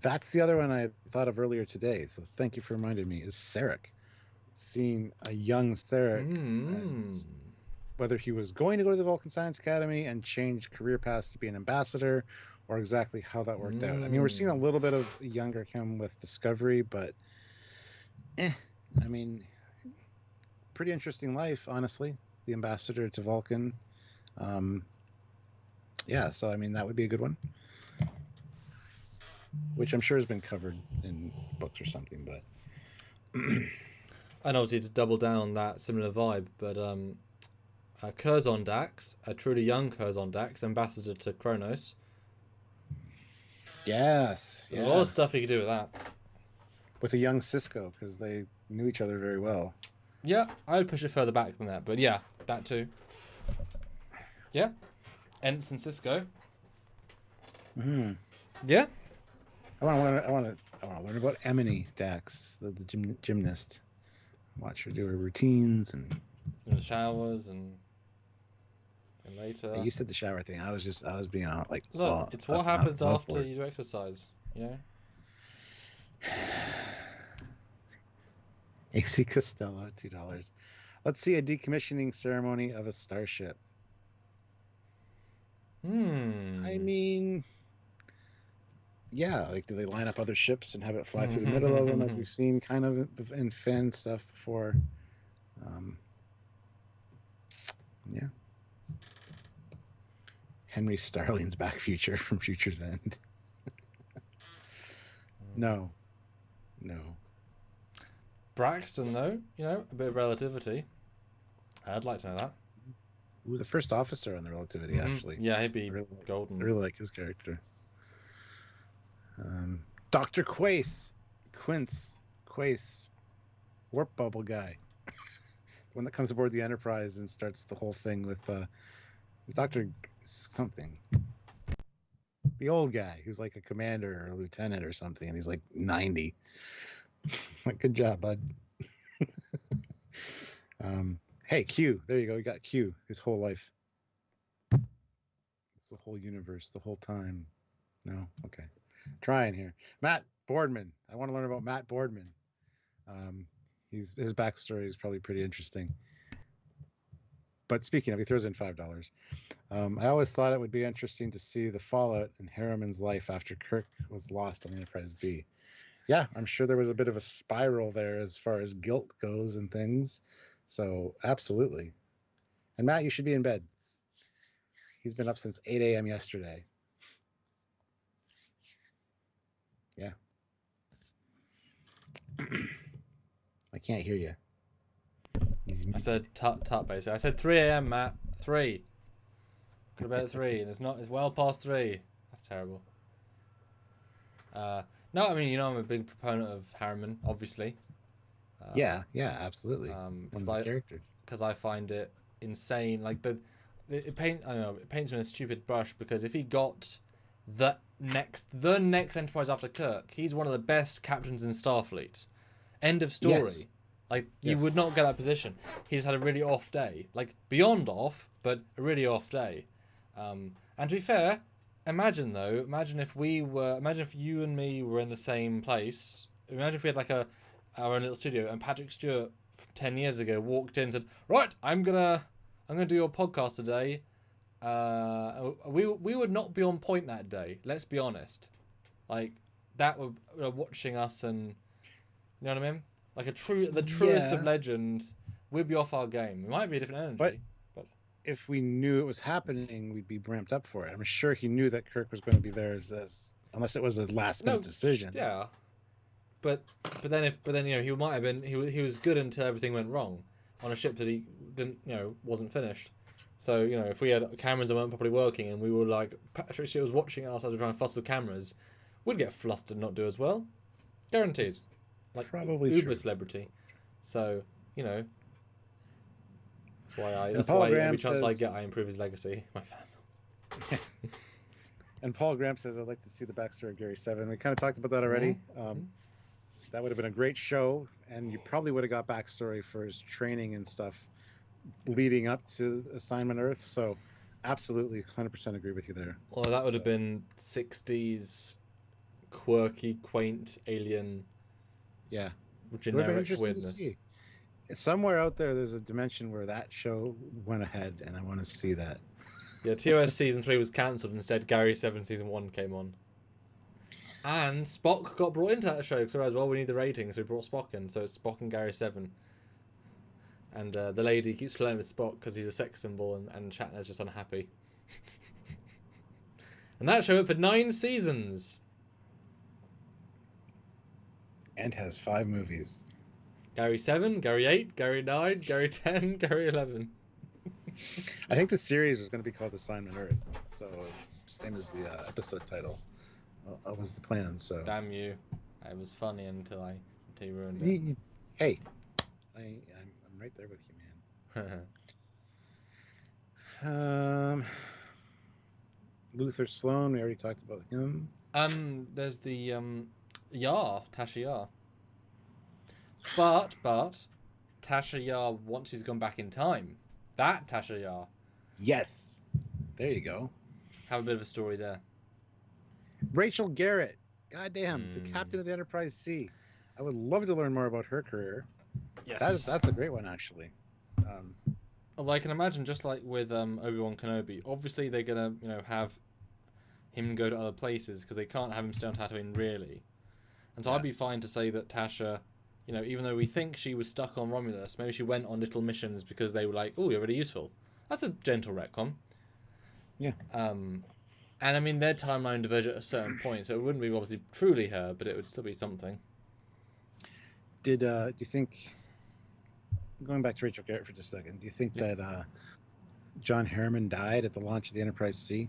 That's the other one I thought of earlier today. So thank you for reminding me. Is Sarek. Seeing a young Sarek, whether he was going to go to the Vulcan Science Academy and change career paths to be an ambassador, or exactly how that worked out. I mean, we're seeing a little bit of younger him with Discovery, but I mean, pretty interesting life, honestly. The ambassador to Vulcan. Yeah, so I mean, that would be a good one, which I'm sure has been covered in books or something, but. And obviously to double down on that similar vibe, but Curzon Dax, a truly young Curzon Dax, ambassador to Kronos. Yes, yeah. A lot of stuff you could do with that. With a young Cisco, because they knew each other very well. Yeah, I would push it further back than that, but yeah, that too. Yeah, Ensign Cisco. Yeah. I want to learn about Emily Dax, the gymnast. Watch her do her routines and in the showers and later. You said the shower thing. I was being like, look, well, it's what happens after you do exercise, you know. AC Costello, $2. Let's see a decommissioning ceremony of a starship. I mean, yeah, like do they line up other ships and have it fly through the middle of them, as we've seen kind of in fan stuff before? Yeah. Henry Starling's back future from Future's End. No. Braxton, though, you know, a bit of Relativity. I'd like to know that. Ooh, the first officer on the Relativity, actually. Yeah, he'd be golden. I really like his character. Dr. Quace, warp bubble guy. The one that comes aboard the Enterprise and starts the whole thing with Dr. something. The old guy who's like a commander or a lieutenant or something, and he's like 90. Like, good job, bud. Hey, Q. There you go. We got Q his whole life. It's the whole universe, the whole time. No? Okay. Trying here. Matt Boardman. I want to learn about Matt Boardman. His backstory is probably pretty interesting. But speaking of, he throws in $5. I always thought it would be interesting to see the fallout in Harriman's life after Kirk was lost on Enterprise B. Yeah, I'm sure there was a bit of a spiral there as far as guilt goes and things. So, absolutely. And Matt, you should be in bed. He's been up since 8 a.m. yesterday. Yeah. I can't hear you. I said tut basically. I said 3 a.m. Matt. 3. Go to bed at 3, and it's well past 3. That's terrible. No, I mean, you know, I'm a big proponent of Harriman, obviously. Yeah, absolutely. One of the characters. Because I find it insane. Like it paints him in a stupid brush, because if he got the next Enterprise after Kirk, he's one of the best captains in Starfleet. End of story. Yes. Like, you would not get that position. He just had a really off day. Like, beyond off, but a really off day. And to be fair, imagine if you and me were in the same place. Imagine if we had like our own little studio, and Patrick Stewart 10 years ago walked in and said, "Right, I'm gonna do your podcast today." We would not be on point that day. Let's be honest. Like, that would watching us, and you know what I mean. Like the truest of legend, we'd be off our game. It might be a different energy, but if we knew it was happening, we'd be ramped up for it. I'm sure he knew that Kirk was going to be there, as unless it was a last minute decision. Yeah, but then he might have been he was good until everything went wrong on a ship that he didn't wasn't finished. So if we had cameras that weren't properly working, and we were like Patrick Stewart was watching us as we were trying to fuss with cameras, we'd get flustered and not do as well, guaranteed. Like, probably uber true. Celebrity. So that's why every chance I get, I improve his legacy. My fan. And Paul Graham says, "I'd like to see the backstory of Gary 7." We kind of talked about that already. That would have been a great show, and you probably would have got backstory for his training and stuff leading up to Assignment Earth. So absolutely 100% agree with you there. Well, that would have been 60s quirky, quaint alien. Yeah, generic weirdness. Somewhere out there's a dimension where that show went ahead, and I want to see that. Yeah, TOS season 3 was cancelled. Instead, Gary 7 season 1 came on. And Spock got brought into that show, because as well, we need the ratings, so we brought Spock in. So it's Spock and Gary 7. And the lady keeps flirting with Spock because he's a sex symbol, and Shatner's just unhappy. And that show went for 9 seasons. And has 5 movies. Gary 7, Gary 8, Gary 9, Gary 10, Gary 11. I think the series was going to be called Assignment Earth, so same as the episode title. That was the plan. So damn you! It was funny until you ruined it. Hey, I'm right there with you, man. Luther Sloan, we already talked about him. There's the Tasha Yar. But Tasha Yar, once she's gone back in time, that Tasha Yar. Yes, there you go. Have a bit of a story there. Rachel Garrett, goddamn, the captain of the Enterprise C. I would love to learn more about her career. Yes, that's a great one, actually. Although I can imagine, just like with Obi-Wan Kenobi, obviously they're gonna have him go to other places because they can't have him stay on Tatooine really. And so I'd be fine to say that Tasha, even though we think she was stuck on Romulus, maybe she went on little missions because they were like, "Oh, you're really useful." That's a gentle retcon. Yeah. And I mean, their timeline diverged at a certain point, so it wouldn't be obviously truly her, but it would still be something. Do you think, going back to Rachel Garrett for just a second, do you think that John Harriman died at the launch of the Enterprise C?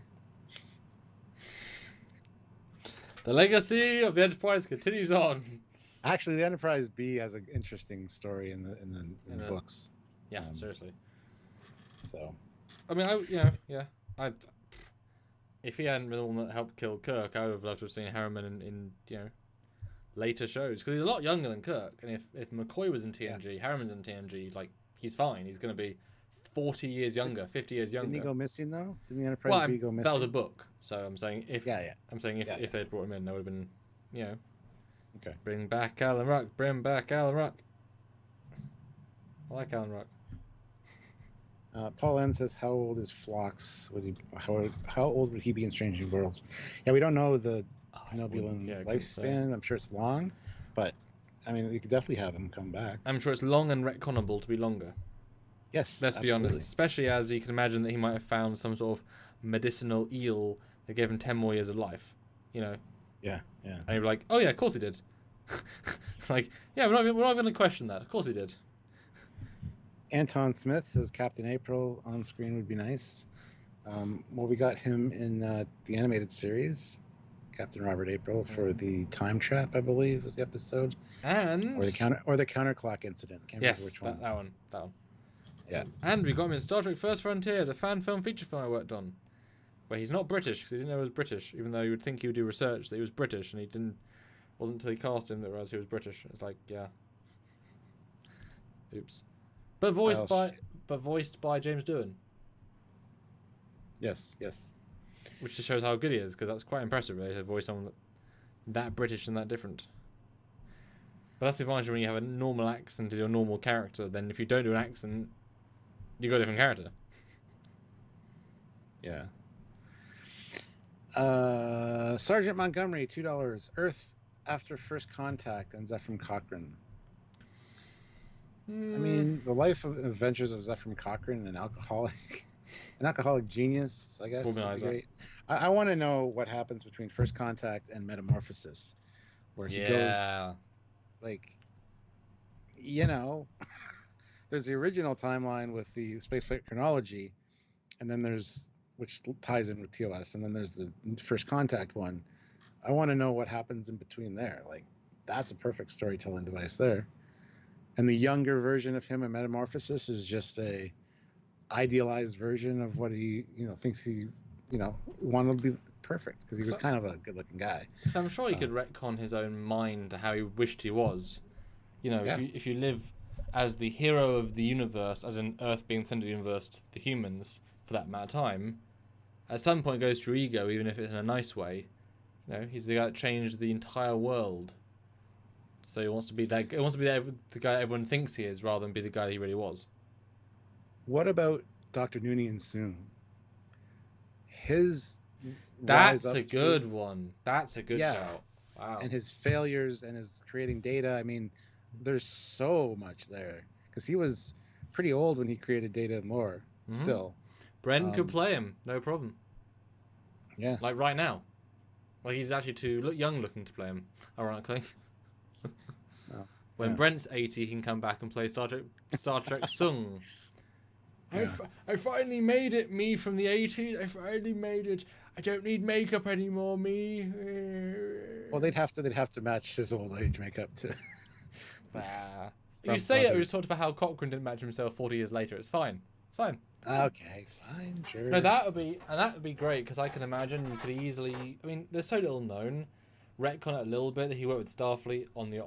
The legacy of the Enterprise continues on. Actually, the Enterprise B has an interesting story in the books. Yeah, seriously. So, I mean, if he hadn't been the one that helped kill Kirk, I would have loved to have seen Harriman in later shows, because he's a lot younger than Kirk. And if McCoy was in TNG, Harriman's in TNG, like, he's fine. He's going to be 40 years younger, 50 years younger. Didn't he go missing though? Didn't the Enterprise B go missing? That was a book. So I'm saying if they'd brought him in, that would have been, okay. Bring back Alan Ruck. Bring back Alan Ruck. I like Alan Ruck. Paul N says, "How old is Phlox? How old would he be in Strange New Worlds?" Yeah, we don't know the Nobulan lifespan. I'm sure it's long, but I mean, you could definitely have him come back. I'm sure it's long and retconnable to be longer. Yes, let's be honest. Especially as you can imagine that he might have found some sort of medicinal eel that gave him 10 more years of life. Yeah. And you're like, oh yeah, of course he did. Like, yeah, we're not going to question that. Of course he did. Anton Smith says Captain April on screen would be nice. Well, we got him in the animated series, Captain Robert April, for the Time Trap, I believe, was the episode, and or the counterclock incident. Can't remember which one. That one. Yeah. And we got him in Star Trek First Frontier, the fan film feature film I worked on, where he's not British because he didn't know he was British, even though you would think he would do research that he was British, and he didn't. Wasn't until he cast him that realized he was British. It's like, yeah. Oops. But voiced by James Doohan. Yes, yes. Which just shows how good he is, because that's quite impressive, really, to voice someone that British and that different. But that's the advantage when you have a normal accent to your normal character. Then if you don't do an accent, you got a different character. Yeah. Sergeant Montgomery, $2. Earth after first contact and Zephram Cochrane. I mean, the life of adventures of Zephram Cochrane, an alcoholic genius, I guess. Organizer. I want to know what happens between first contact and metamorphosis, where he goes, like, you know, there's the original timeline with the spaceflight chronology, and then there's, which ties in with TOS, and then there's the first contact one. I want to know what happens in between there. Like, that's a perfect storytelling device there. And the younger version of him in Metamorphosis is just a idealized version of what he, thinks he, wanted to be perfect, because he was kind of a good-looking guy. So I'm sure he could retcon his own mind to how he wished he was. If you live as the hero of the universe, as in Earth being the center of the universe to the humans for that amount of time, at some point it goes to your ego, even if it's in a nice way. He's the guy that changed the entire world. So he wants to be the guy everyone thinks he is, rather than be the guy he really was. What about Dr. Noonien Soong? That's a good one. That's a good shout. Wow. And his failures and his creating data. I mean, there's so much there, because he was pretty old when he created Data more. Mm-hmm. Still, Bren could play him, no problem. Yeah, like right now. Well, he's actually too young looking to play him, ironically. When Brent's 80, he can come back and play Star Trek Soong. Yeah. I finally made it, me from the 80s. I finally made it. I don't need makeup anymore, me. Well, they'd have to match his old age makeup too. You say it, we just talked about how Cochrane didn't match himself 40 years later. It's fine. It's fine. Okay, fine, sure. No, that would be great, because I can imagine you could easily. I mean, there's so little known. Retcon it a little bit that he worked with Starfleet on the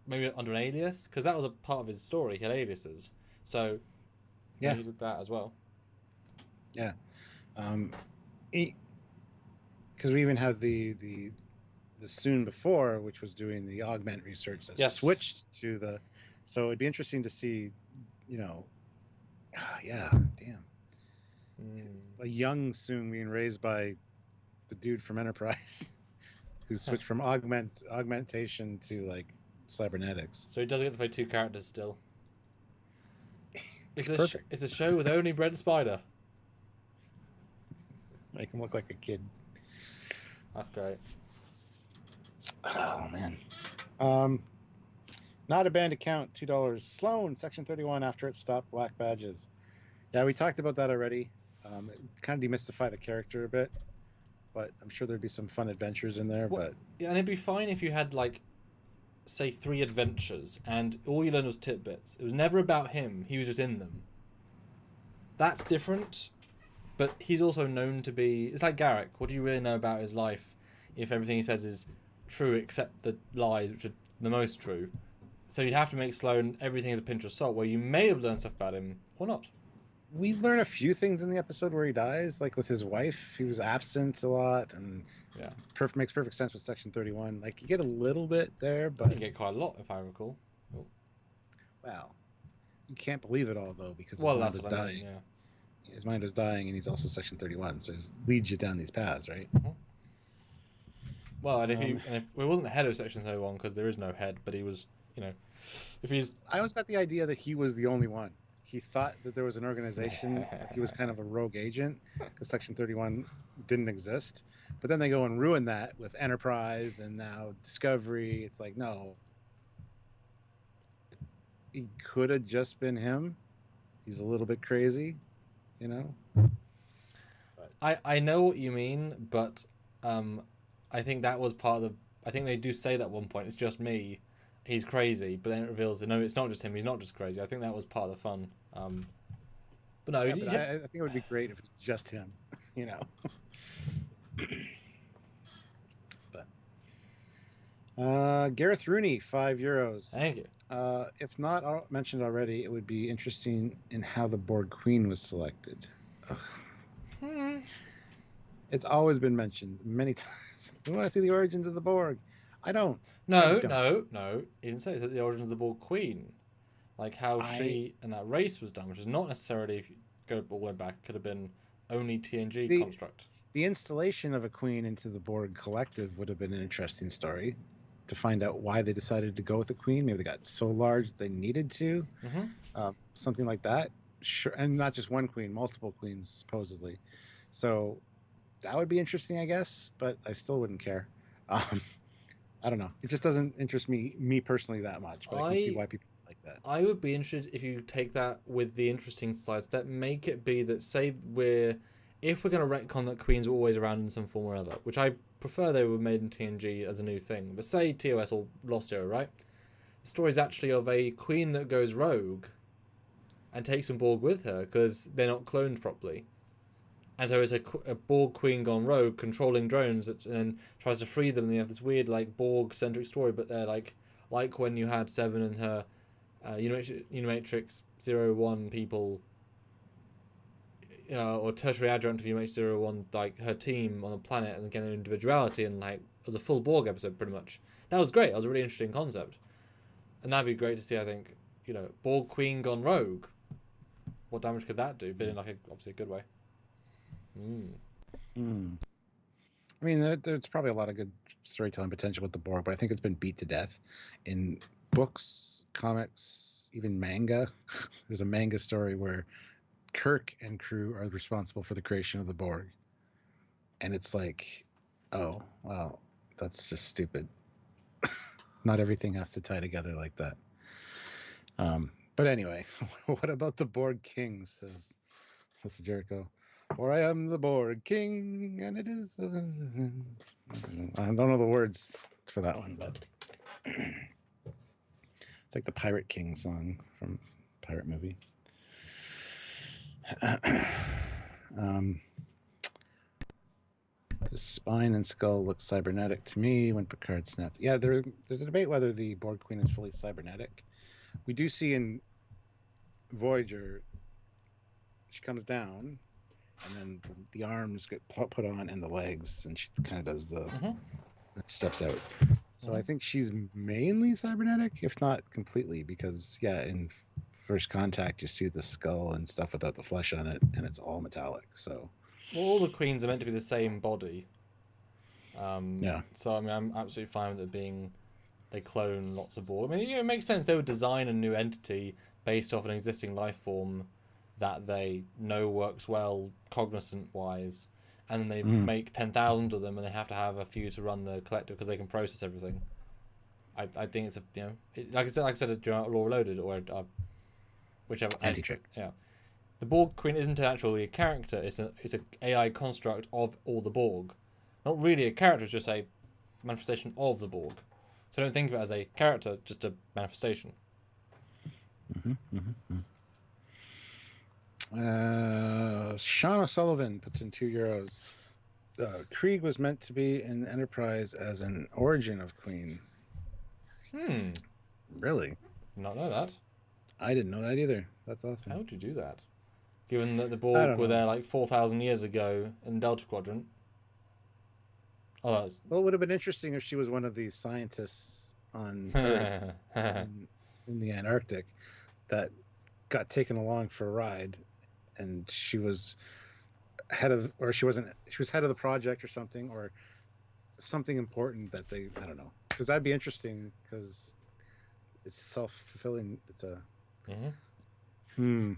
maybe under an alias, because that was a part of his story. He had aliases, so he did that as well. Yeah, because we even have the Soon before, which was doing the augment research that switched to the. So it'd be interesting to see, a young Soon being raised by the dude from Enterprise, who switched from augmentation to cybernetics. So he doesn't get to play two characters still. Perfect. It's a show with only Brent Spider. Make him look like a kid. That's great. Oh man. Not a banned account, $2. Sloan, Section 31, after it stopped black badges. Yeah, we talked about that already. It kind of demystify the character a bit, but I'm sure there'd be some fun adventures in there. And it'd be fine if you had say 3 adventures and all you learned was tidbits. It was never about him. He was just in them. That's different, but he's also known to be. It's like Garrett. What do you really know about his life if everything he says is true except the lies, which are the most true? So you'd have to make Sloan everything as a pinch of salt, where you may have learned stuff about him or not. We learn a few things in the episode where he dies, like with his wife. He was absent a lot, and makes perfect sense with Section 31. You get a little bit there, but you get quite a lot, if I recall. Oh. Wow, you can't believe it all though, because his mind was dying. His mind was dying, and he's also Section 31, so it leads you down these paths, right? Mm-hmm. Well, and if it wasn't the head of Section 31, because there is no head, but he was, if he's. I always got the idea that he was the only one. He thought that there was an organization. He was kind of a rogue agent, because Section 31 didn't exist. But then they go and ruin that with Enterprise and now Discovery. It's like, no. He could have just been him. He's a little bit crazy, But. I know what you mean, but I think that was part of the. I think they do say that at one point. It's just me. He's crazy, but then it reveals that no, it's not just him. He's not just crazy. I think that was part of the fun. But no, Yeah, but I think it would be great if it's just him, you know. But Gareth Rooney, €5. thank you. If not mentioned already, it would be interesting in how the Borg Queen was selected. Ugh. It's always been mentioned many times. We want to see the origins of the Borg. I don't. No. He didn't say it's the origin of the Borg Queen. Like how she and that race was done, which is not necessarily, if you go all the way back, could have been only TNG construct. The installation of a queen into the Borg collective would have been an interesting story to find out why they decided to go with a queen. Maybe they got so large they needed to. Something like that. Sure, and not just one queen, multiple queens, supposedly. So that would be interesting, I guess, but I still wouldn't care. I don't know. It just doesn't interest me personally that much, but I can see why people like that. I would be interested if you take that with the interesting side step, make it be that, say if we're going to retcon that queens were always around in some form or other, which I prefer they were made in TNG as a new thing, but say TOS or Lost Era, right? The story is actually of a queen that goes rogue and takes some Borg with her because they're not cloned properly. And so it's a Borg queen gone rogue, controlling drones, and then tries to free them. And you have this weird, like, Borg-centric story, but they're like when you had Seven and her Unimatrix 01 people, or tertiary adjunct of Unimatrix 01, like her team on the planet, and again their individuality, and like it was a full Borg episode pretty much. That was great. That was a really interesting concept, and that'd be great to see. I think Borg queen gone rogue. What damage could that do? But in obviously a good way. I mean, there's probably a lot of good storytelling potential with the Borg, but I think it's been beat to death in books, comics, even manga. There's a manga story where Kirk and crew are responsible for the creation of the Borg, and it's like, oh wow, that's just stupid. Not everything has to tie together like that. But anyway, what about the Borg Kings? Says Jellico. For I am the Borg King, and it is. I don't know the words for that one, but it's like the Pirate King song from Pirate movie. The spine and skull look cybernetic to me when Picard snapped. Yeah, there's a debate whether the Borg Queen is fully cybernetic. We do see in Voyager, she comes down, and then the arms get put on and the legs, and she kind of does steps out. So I think she's mainly cybernetic, if not completely, because in First Contact you see the skull and stuff without the flesh on it, and it's all metallic. So all the queens are meant to be the same body. So I mean, I'm absolutely fine with it being they clone lots of Borg. I mean, it makes sense. They would design a new entity based off an existing life form that they know works well cognizant-wise, and then they make 10,000 of them, and they have to have a few to run the collector because they can process everything. I think it's like I said, Law Reloaded or whichever. Anti-Trick. Yeah, the Borg Queen isn't actually a character. It's an AI construct of all the Borg. Not really a character. It's just a manifestation of the Borg. So don't think of it as a character, just a manifestation. Sean O'Sullivan puts in €2. Krieg was meant to be in Enterprise as an origin of Queen. Really? Not know that. I didn't know that either. That's awesome. How would you do that? Given that the Borg were there like 4,000 years ago in the Delta Quadrant. Well, it would have been interesting if she was one of these scientists on Earth in the Antarctic that got taken along for a ride, and she was head of the project or something important that I don't know, because that'd be interesting because it's self-fulfilling. It's a and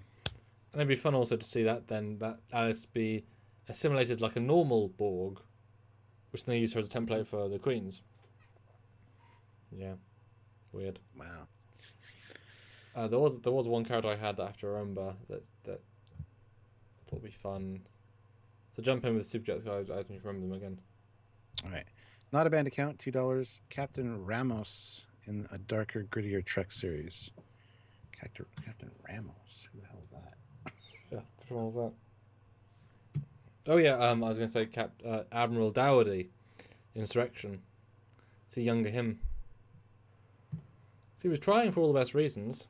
it'd be fun also to see that Alice be assimilated like a normal Borg, which then they use her as a template for the Queens. Yeah, weird. Wow. There was one character I had that I have to remember that I thought would be fun. So jump in with Superjets, guys. I don't remember them again. All right. Not a band account, $2. Captain Ramos in a darker, grittier Trek series. Captain Ramos. Who the hell is that? Yeah, which one was that? Oh yeah, I was going to say Admiral Dougherty, Insurrection. It's a younger him. So he was trying for all the best reasons.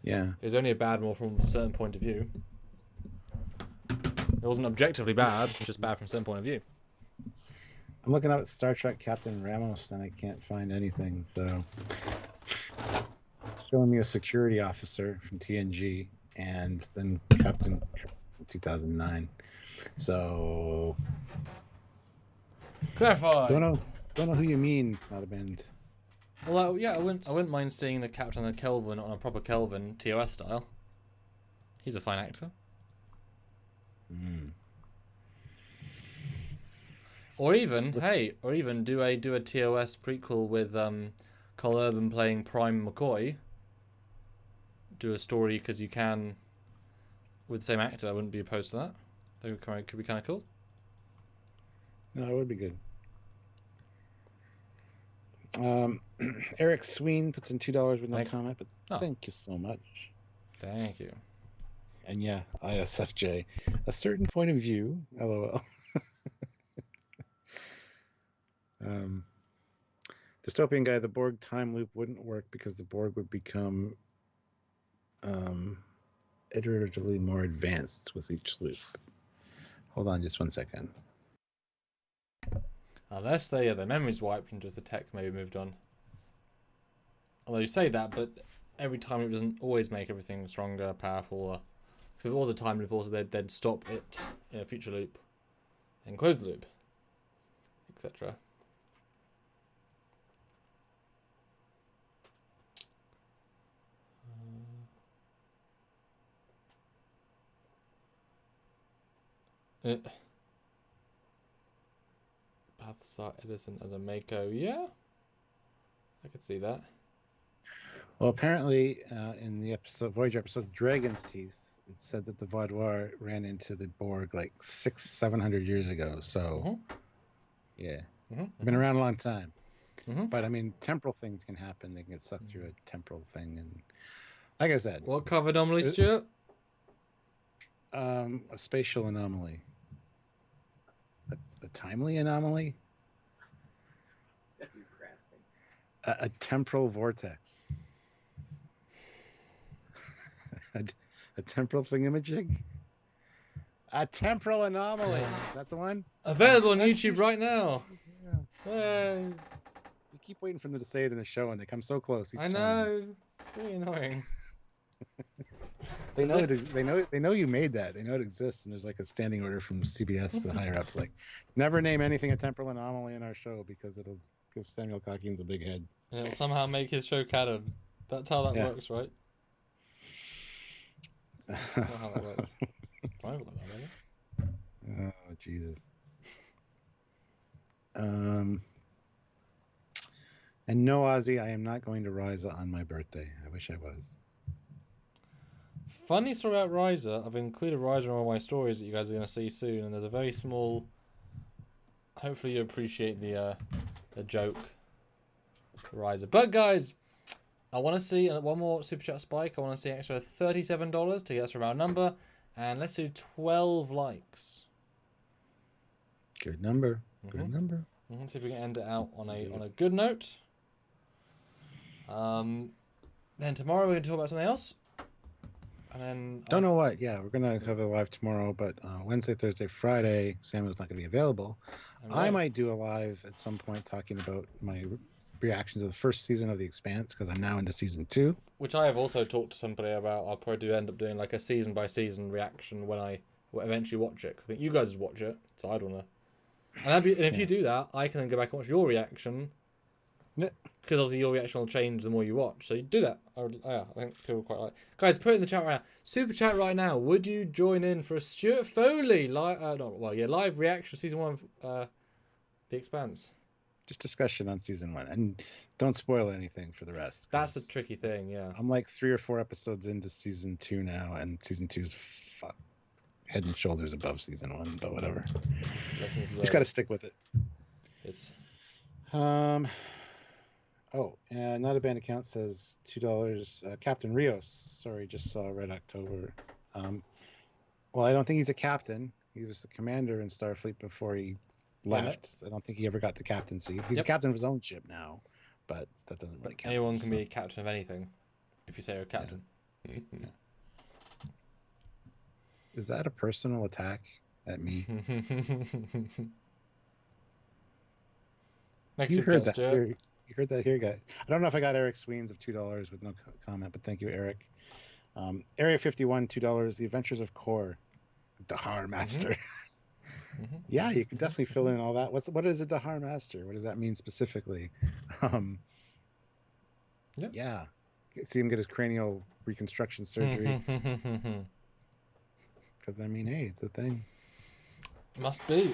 Yeah. It was only a bad more from a certain point of view. It wasn't objectively bad, it was just bad from a certain point of view. I'm looking up Star Trek Captain Ramos and I can't find anything, so showing me a security officer from TNG and then Captain 2009. So Clarify. Don't know who you mean, not a band. Well, yeah, I wouldn't mind seeing the Captain of Kelvin on a proper Kelvin TOS style. He's a fine actor. Mm. Or even do a TOS prequel with Cole Urban playing Prime McCoy. Do a story because you can with the same actor. I wouldn't be opposed to that. That could be kind of cool. No, it would be good. Eric Sween puts in $2 with no comment, but thank you so much. Thank you. And yeah, ISFJ, a certain point of view. LOL. Dystopian guy, the Borg time loop wouldn't work because the Borg would become iteratively more advanced with each loop. Hold on just 1 second. Unless their memory's wiped and just the tech maybe moved on. Although you say that, but every time it doesn't always make everything stronger, powerful. Because if it was a time loop, also they'd stop it in a future loop and close the loop, etc. Balthasar Edison as a Mako, yeah, I could see that. Well, apparently, in the Voyager episode Dragon's Teeth, it said that the Vaudois ran into the Borg like 600-700 years ago. So, yeah, been around a long time. But I mean, temporal things can happen. They can get sucked through a temporal thing, and like I said, what kind of anomaly, Stuart? A spatial anomaly. A timely anomaly? A temporal vortex. a temporal thingamajig? A temporal anomaly. Is that the one? Available on YouTube right now. Yeah. Hey. You keep waiting for them to say it in the show, and they come so close. I know. It's really annoying. They know you made that. They know it exists, and there's like a standing order from CBS to the higher ups, like never name anything a temporal anomaly in our show because it'll give Samuel Cockings a big head. And it'll somehow make his show canon. That's how that works, right? That's not how that works. It's not like that, really. Oh Jesus. And no, Ozzy, I am not going to Ryza on my birthday. I wish I was. Funny story about Ryza. I've included Ryza in all my stories that you guys are going to see soon, and there's a very small. Hopefully, you appreciate the joke. Ryza, but guys, I want to see one more super chat spike. I want to see an extra $37 to get us a round number, and let's do 12 likes. Good number. Good number. See if we can end it out on a good note. Then tomorrow we're going to talk about something else. And then don't know what. Yeah, we're gonna have a live tomorrow, but Wednesday, Thursday, Friday, Samuel's not gonna be available. I might do a live at some point talking about my reaction to the first season of The Expanse because I'm now into season 2. Which I have also talked to somebody about. I'll probably end up doing like a season by season reaction when I eventually watch it. Cause I think you guys watch it, so I'd wanna. And if you do that, I can then go back and watch your reaction. Yeah. Because obviously your reaction will change the more you watch. So you do that. I think people quite like. Guys, put it in the chat right now. Super chat right now. Would you join in for a Stuart Foley live reaction season 1 of The Expanse? Just discussion on season 1, and don't spoil anything for the rest. That's the tricky thing. Yeah. I'm like 3 or 4 episodes into season 2 now, and season 2 is head and shoulders above season 1, but whatever. Just got to stick with it. It's. Oh, and not a band account says $2. Captain Rios. Sorry, just saw Red October. Well, I don't think he's a captain. He was the commander in Starfleet before he left. I don't think he ever got the captaincy. He's a captain of his own ship now, but that doesn't really count. Anyone can be a captain of anything, if you say you're a captain. Yeah. Is that a personal attack at me? You heard that here, guys. I don't know if I got Eric Sweens of $2 with no comment, but thank you, Eric. Area 51, $2. The Adventures of Kor, Dahar Master. Yeah, you can definitely fill in all that. What is a Dahar Master? What does that mean specifically? Yeah. See him get his cranial reconstruction surgery. Because, I mean, hey, it's a thing. Must be.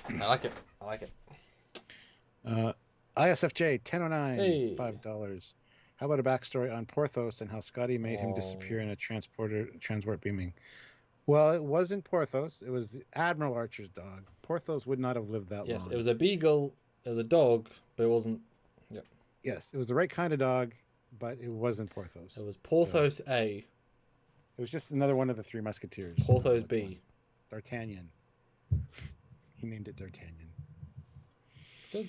I like it. ISFJ 1009, hey. $5. How about a backstory on Porthos and how Scotty made him disappear in a transport beaming? Well, it wasn't Porthos. It was the Admiral Archer's dog. Porthos would not have lived that long. Yes, it was a beagle. It was a dog, but it wasn't. Yep. Yes, it was the right kind of dog, but it wasn't Porthos. It was Porthos A. It was just another one of the Three Musketeers. Porthos B. D'Artagnan. He named it D'Artagnan. Good.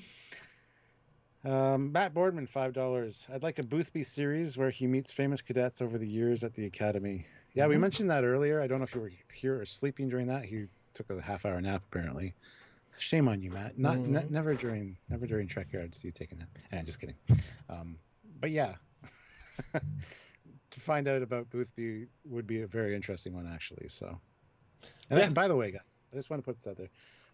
Matt Boardman, $5. I'd like a Boothby series where he meets famous cadets over the years at the academy. Yeah, we mentioned that earlier. I don't know if you were here or sleeping during that. He took a half-hour nap, apparently. Shame on you, Matt. Never during Trekyards do you take a nap. Just kidding. But yeah, to find out about Boothby would be a very interesting one, actually. So, and by the way, guys, I just want to put this out there.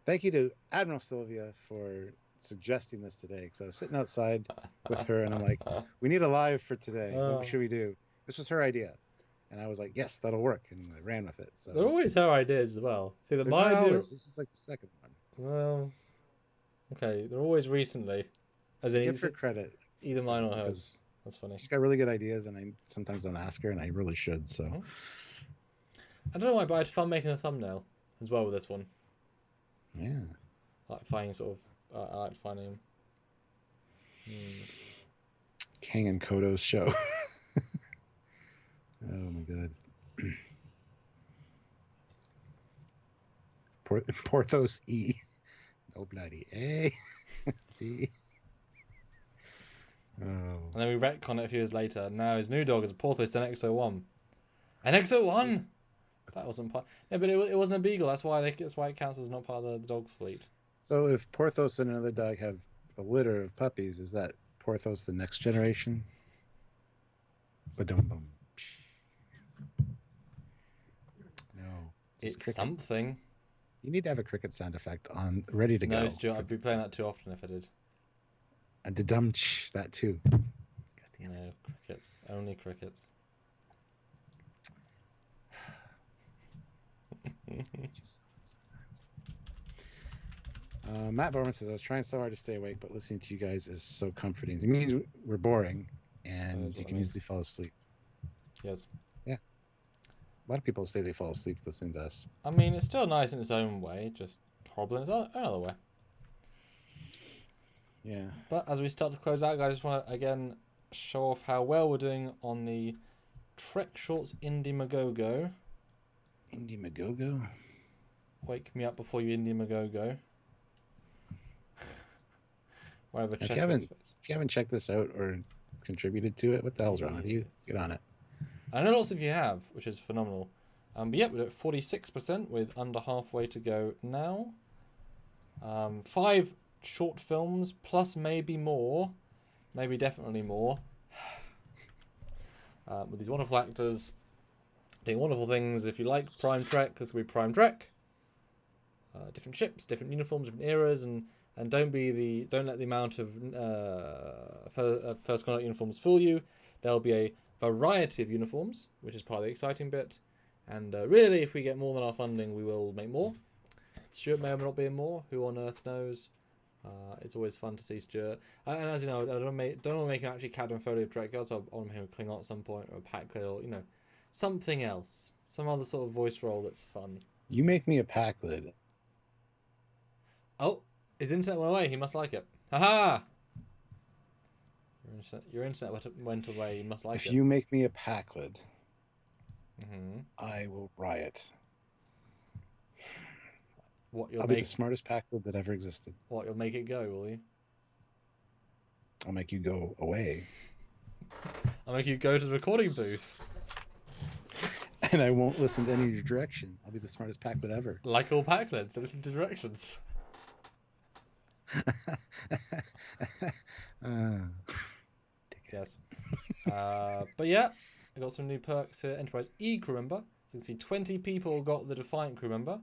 Thank you to Admiral Sylvia for suggesting this today, because I was sitting outside with her and I'm like, we need a live for today. What should we do? This was her idea, and I was like, yes, that'll work, and I ran with it. So they're always her ideas as well. See, the mine. This is like the second one. Well, okay, they're always recently. As in, give her credit. Either mine or hers. That's funny. She's got really good ideas, and I sometimes don't ask her, and I really should. So I don't know why, but I had fun making a thumbnail as well with this one. Yeah, Like finding I like finding him. Kang and Kodo's show. Oh my god. Porthos E. No bloody A. B. Oh. And then we retcon it a few years later. Now his new dog is a Porthos and XO1. An XO1? That wasn't part. Yeah, but it wasn't a beagle. That's why it counts as not part of the dog fleet. So if Porthos and another dog have a litter of puppies, is that Porthos the next generation? Ba-dum-bum. No. It's something. You need to have a cricket sound effect on ready to go. No, Stuart, I'd be playing that too often if I did. And the dum-ch, that too. No, crickets. Only crickets. Matt Bowman says, I was trying so hard to stay awake, but listening to you guys is so comforting. It means we're boring, and you can easily fall asleep. Yes. Yeah. A lot of people say they fall asleep listening to us. I mean, it's still nice in its own way, just horrible in its another way. Yeah. But as we start to close out, guys, I just want to, again, show off how well we're doing on the Trek Shorts Indiegogo. Indiegogo? Wake me up before you Indiegogo. If you haven't checked this out or contributed to it, what the hell's wrong with you? Get on it. I know lots of you have, which is phenomenal. But yeah, we're at 46% with under halfway to go now. 5 short films plus maybe more, maybe definitely more. With these wonderful actors doing wonderful things. If you like Prime Trek, this will be Prime Trek. Different ships, different uniforms, different eras, and don't let the amount of first contact uniforms fool you. There'll be a variety of uniforms, which is part of the exciting bit. And really, if we get more than our funding, we will make more. Stuart may or may not be in more. Who on earth knows? It's always fun to see Stuart. And as you know, I don't want to make him actually Captain Foley of Trekyards. I want him to Klingon at some point, or a Packlet, or something else, some other sort of voice role that's fun. You make me a Packlet. Oh, his internet went away. He must like it. Haha! Your internet went away. You must like it. If you make me a Packlid, Mm-hmm. I will riot. I'll be the smartest Packlid that ever existed. You'll make it go, will you? I'll make you go away. I'll make you go to the recording booth. And I won't listen to any of your direction. I'll be the smartest Packlid ever. Like all Packlids, so listen to directions. Yes. But yeah, I got some new perks here. Enterprise E crew member. You can see 20 people got the Defiant crew member,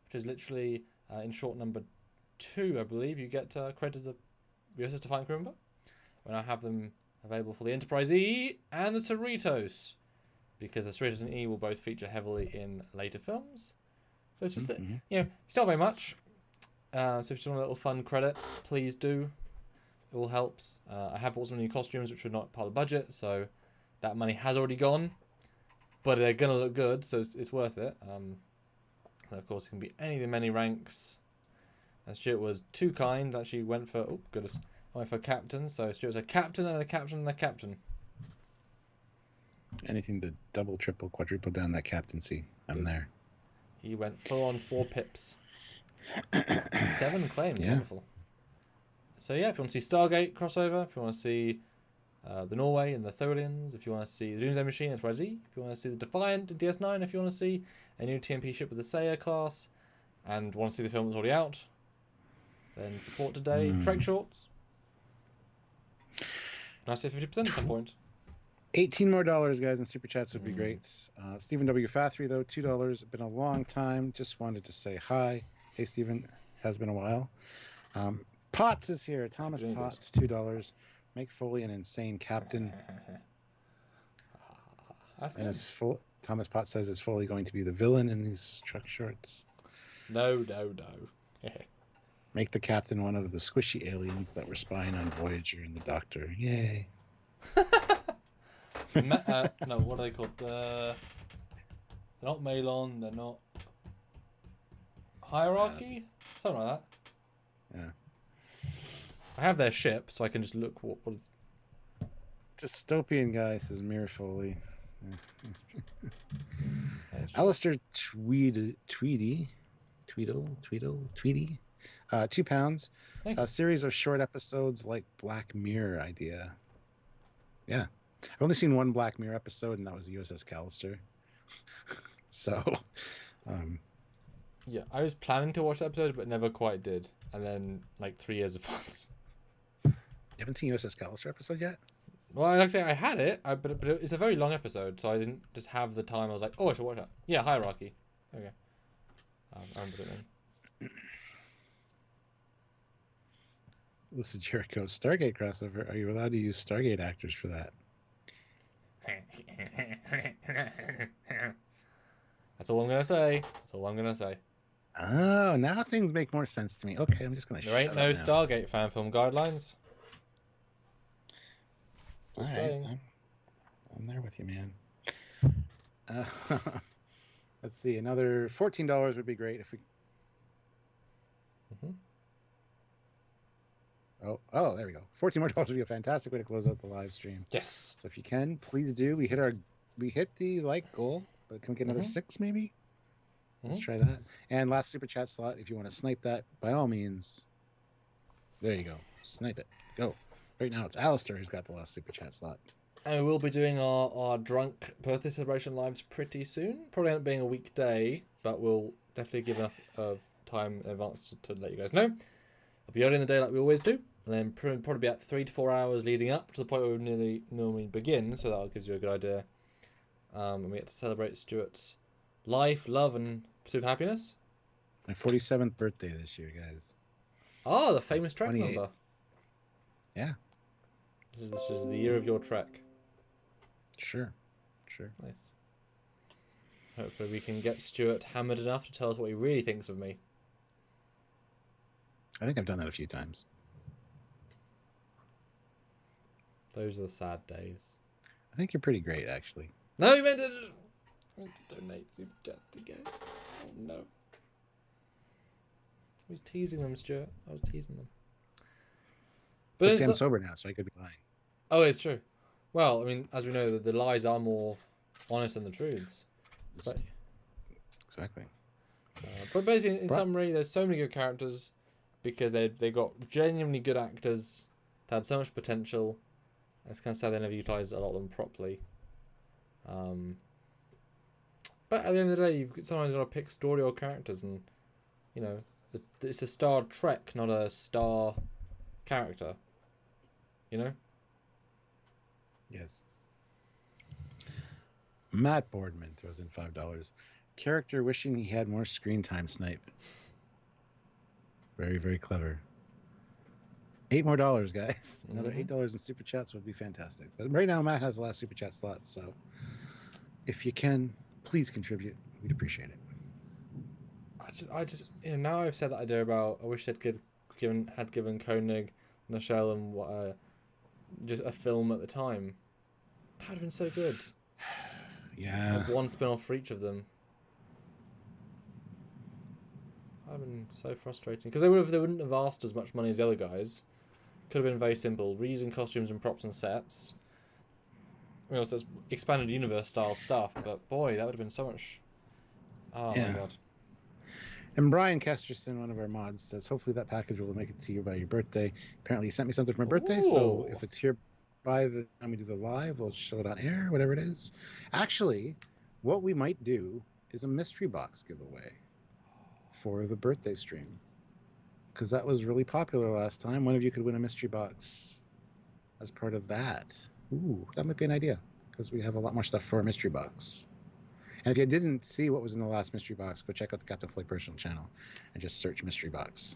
which is literally in short number 2, I believe. You get credit as a USS Defiant crew member. When I have them available for the Enterprise E and the Cerritos, because the Cerritos and E will both feature heavily in later films. So it's just that, it's not very much. So if you just want a little fun credit, please do. It all helps. I have bought some new costumes, which were not part of the budget, so that money has already gone. But they're going to look good, so it's worth it. And of course, it can be any of the many ranks. And Stuart was too kind, actually went for, oh goodness, I went for captain. So Stuart's a captain and a captain and a captain. Anything to double, triple, quadruple down that captaincy. I'm there. He went full on 4 pips. 7 claims, wonderful. So yeah, if you want to see Stargate crossover, if you want to see the Norway and the Tholians, if you want to see the Doomsday Machine, Enterprise E, if you want to see the Defiant in DS9, if you want to see a new TMP ship with the Sayer class, and want to see the film that's already out, then support today. Trek Shorts. Can I say 50% at some point? $18 more, guys, in Super Chats would be great. Stephen W. Fathry, though, $2. Been a long time. Just wanted to say hi. Hey, Stephen. Has been a while. Potts is here. Thomas Potts, $2. Make Foley an insane captain. And Thomas Potts says, is Foley going to be the villain in these Trek Shorts? No. Make the captain one of the squishy aliens that were spying on Voyager and the Doctor. Yay. No, what are they called? They're not Malon, they're not Hierarchy? Something like that. Yeah. I have their ship, so I can just look what... Dystopian guy, says Mir Foley. Alistair Tweedy. £2. A series of short episodes like Black Mirror idea. Yeah. I've only seen one Black Mirror episode, and that was the USS Callister. So, yeah, I was planning to watch the episode, but never quite did. And then, 3 years have passed. You haven't seen USS Callister episode yet? Well, like I say, I had it, but it's a very long episode, so I didn't just have the time. I was like, oh, I should watch that. Yeah, Hierarchy. Okay. I remember it then. This is Jellico. Stargate crossover. Are you allowed to use Stargate actors for that? That's all I'm gonna say. Oh, now things make more sense to me. Okay, I'm just gonna. There ain't no Stargate fan film guidelines. All right, I'm there with you, man. Let's see. Another $14 would be great if we. Oh, there we go. $14 more would be a fantastic way to close out the live stream. Yes. So if you can, please do. We hit the like goal, but can we get another 6 maybe? Let's try that. And last super chat slot, if you want to snipe that, by all means. There you go. Snipe it. Go. Right now it's Alistair who's got the last super chat slot. And we'll be doing our drunk birthday celebration lives pretty soon. Probably end up being a weekday, but we'll definitely give enough of time in advance to let you guys know. It'll be early in the day like we always do. And then probably be at 3 to 4 hours leading up to the point where we normally begin, so that gives you a good idea. And we get to celebrate Stuart's life, love, and pursuit of happiness. My 47th birthday this year, guys. Oh, the famous Trek number. Yeah. This is the year of your Trek. Sure. Nice. Hopefully we can get Stuart hammered enough to tell us what he really thinks of me. I think I've done that a few times. Those are the sad days. I think you're pretty great, actually. No, you meant to donate super chat again. Oh no. I was teasing them, Stuart. I was teasing them. But I'm sober now, so I could be lying. Oh, it's true. Well, I mean, as we know, the lies are more honest than the truths. But, Exactly. but basically, in summary, there's so many good characters because they got genuinely good actors that had so much potential. It's kind of sad they never utilised a lot of them properly. But at the end of the day, you've sometimes got to pick story or characters, and you know, it's a Star Trek, not a Star character. You know. Yes. Matt Boardman throws in $5. Character wishing he had more screen time. Snipe. Very, very clever. $8 more, guys. Another $8 in super chats would be fantastic. But right now, Matt has the last super chat slot, so if you can, please contribute. We'd appreciate it. I just, now I've said that idea about. I wish they'd given Koenig, Nichelle, and just a film at the time. That would have been so good. Yeah. Like one spin-off for each of them. That would have been so frustrating because they wouldn't have asked as much money as the other guys. Could have been very simple: reusing costumes and props and sets. I mean, that's expanded universe style stuff, but boy, that would have been so much. Oh my god. And Brian Kesterson, one of our mods, says, hopefully that package will make it to you by your birthday. Apparently, he sent me something for my birthday, so if it's here by the time we do the live, we'll show it on air, whatever it is. Actually, what we might do is a mystery box giveaway for the birthday stream, because that was really popular last time. One of you could win a mystery box as part of that. Ooh, that might be an idea, because we have a lot more stuff for a mystery box. And if you didn't see what was in the last mystery box, go check out the Captain Foley personal channel and just search mystery box.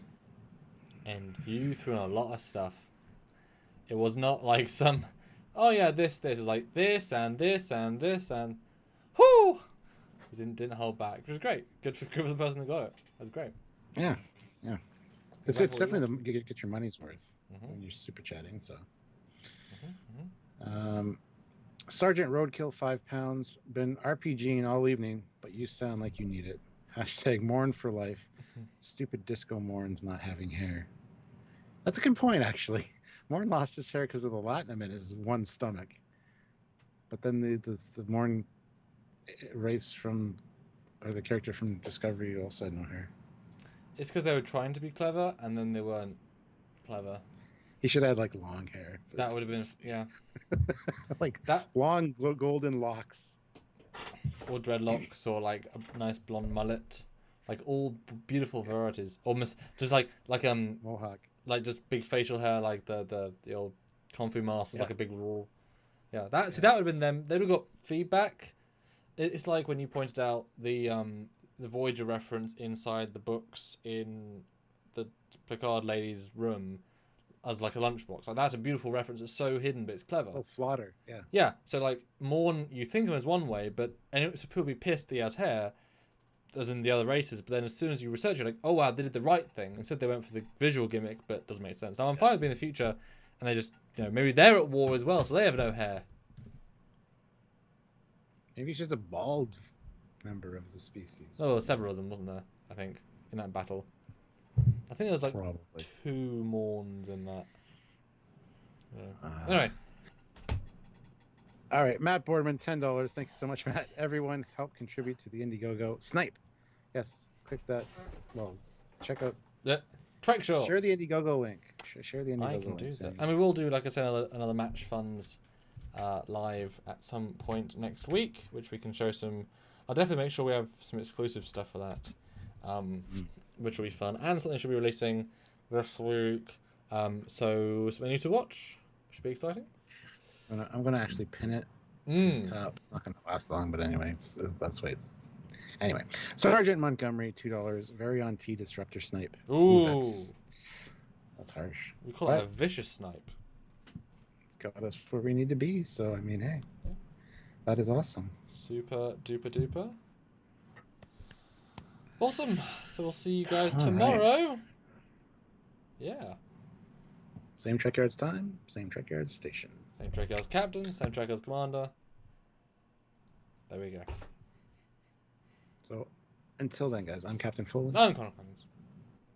And you threw in a lot of stuff. It was not like some, oh yeah, this is like this and this and this and, whoo! You didn't hold back, which was great. Good for the person who got it. That was great. Yeah. It's definitely get your money's worth when you're super chatting. So. Sergeant Roadkill, £5. Been RPGing all evening, but you sound like you need it. Hashtag mourn for life. Stupid disco Morn's not having hair. That's a good point, actually. Morn lost his hair because of the Latinum in his one stomach. But then the Morn race or the character from Discovery also had no hair. It's because they were trying to be clever, and then they weren't clever. He should have had like long hair. That would have been, yeah. Like that long golden locks. Or dreadlocks, or like a nice blonde mullet. Like all beautiful varieties. Almost just like mohawk. Like just big facial hair, like the old Kung Fu Masters, like a big raw. Yeah, that would have been them. They would have got feedback. It's like when you pointed out the Voyager reference inside the books in the Picard lady's room as like a lunchbox. Like that's a beautiful reference. It's so hidden, but it's clever. Oh, Flaughter, yeah. Yeah, so like Morn, you think of him as one way, but so people be pissed that he has hair, as in the other races. But then as soon as you research, you're like, oh wow, they did the right thing. Instead, they went for the visual gimmick, but it doesn't make sense. Now I'm fine with being in the future, and they just maybe they're at war as well, so they have no hair. Maybe he's just a bald member of the species. Oh, several of them, wasn't there? I think in that battle. I think there was like probably 2 Morns in that. Yeah. Anyway. All right, Matt Boardman, $10. Thank you so much, Matt. Everyone, help contribute to the Indiegogo. Snipe. Yes, click that. Well, check out. The Trekyards. Share the Indiegogo link. Share the Indiegogo link. I can do that. And we will do, like I said, another match funds live at some point next week, which we can show some. I'll definitely make sure we have some exclusive stuff for that. Which will be fun, and something should be releasing this week. So something new to watch. Should be exciting. I'm gonna actually pin it to the top. It's not gonna last long, but anyway, that's why it's. Anyway, Sergeant Montgomery, $2. Very on T Disruptor Snipe. Ooh, that's harsh. We call it a vicious snipe. Got us where we need to be. So I mean, hey, that is awesome. Super duper duper. Awesome. So we'll see you guys tomorrow. Right. Yeah. Same Trekyards time, same Trekyards station. Same Trekyards captain, same Trekyards commander. There we go. So until then, guys, I'm Captain Foley. I'm Connor Clemens.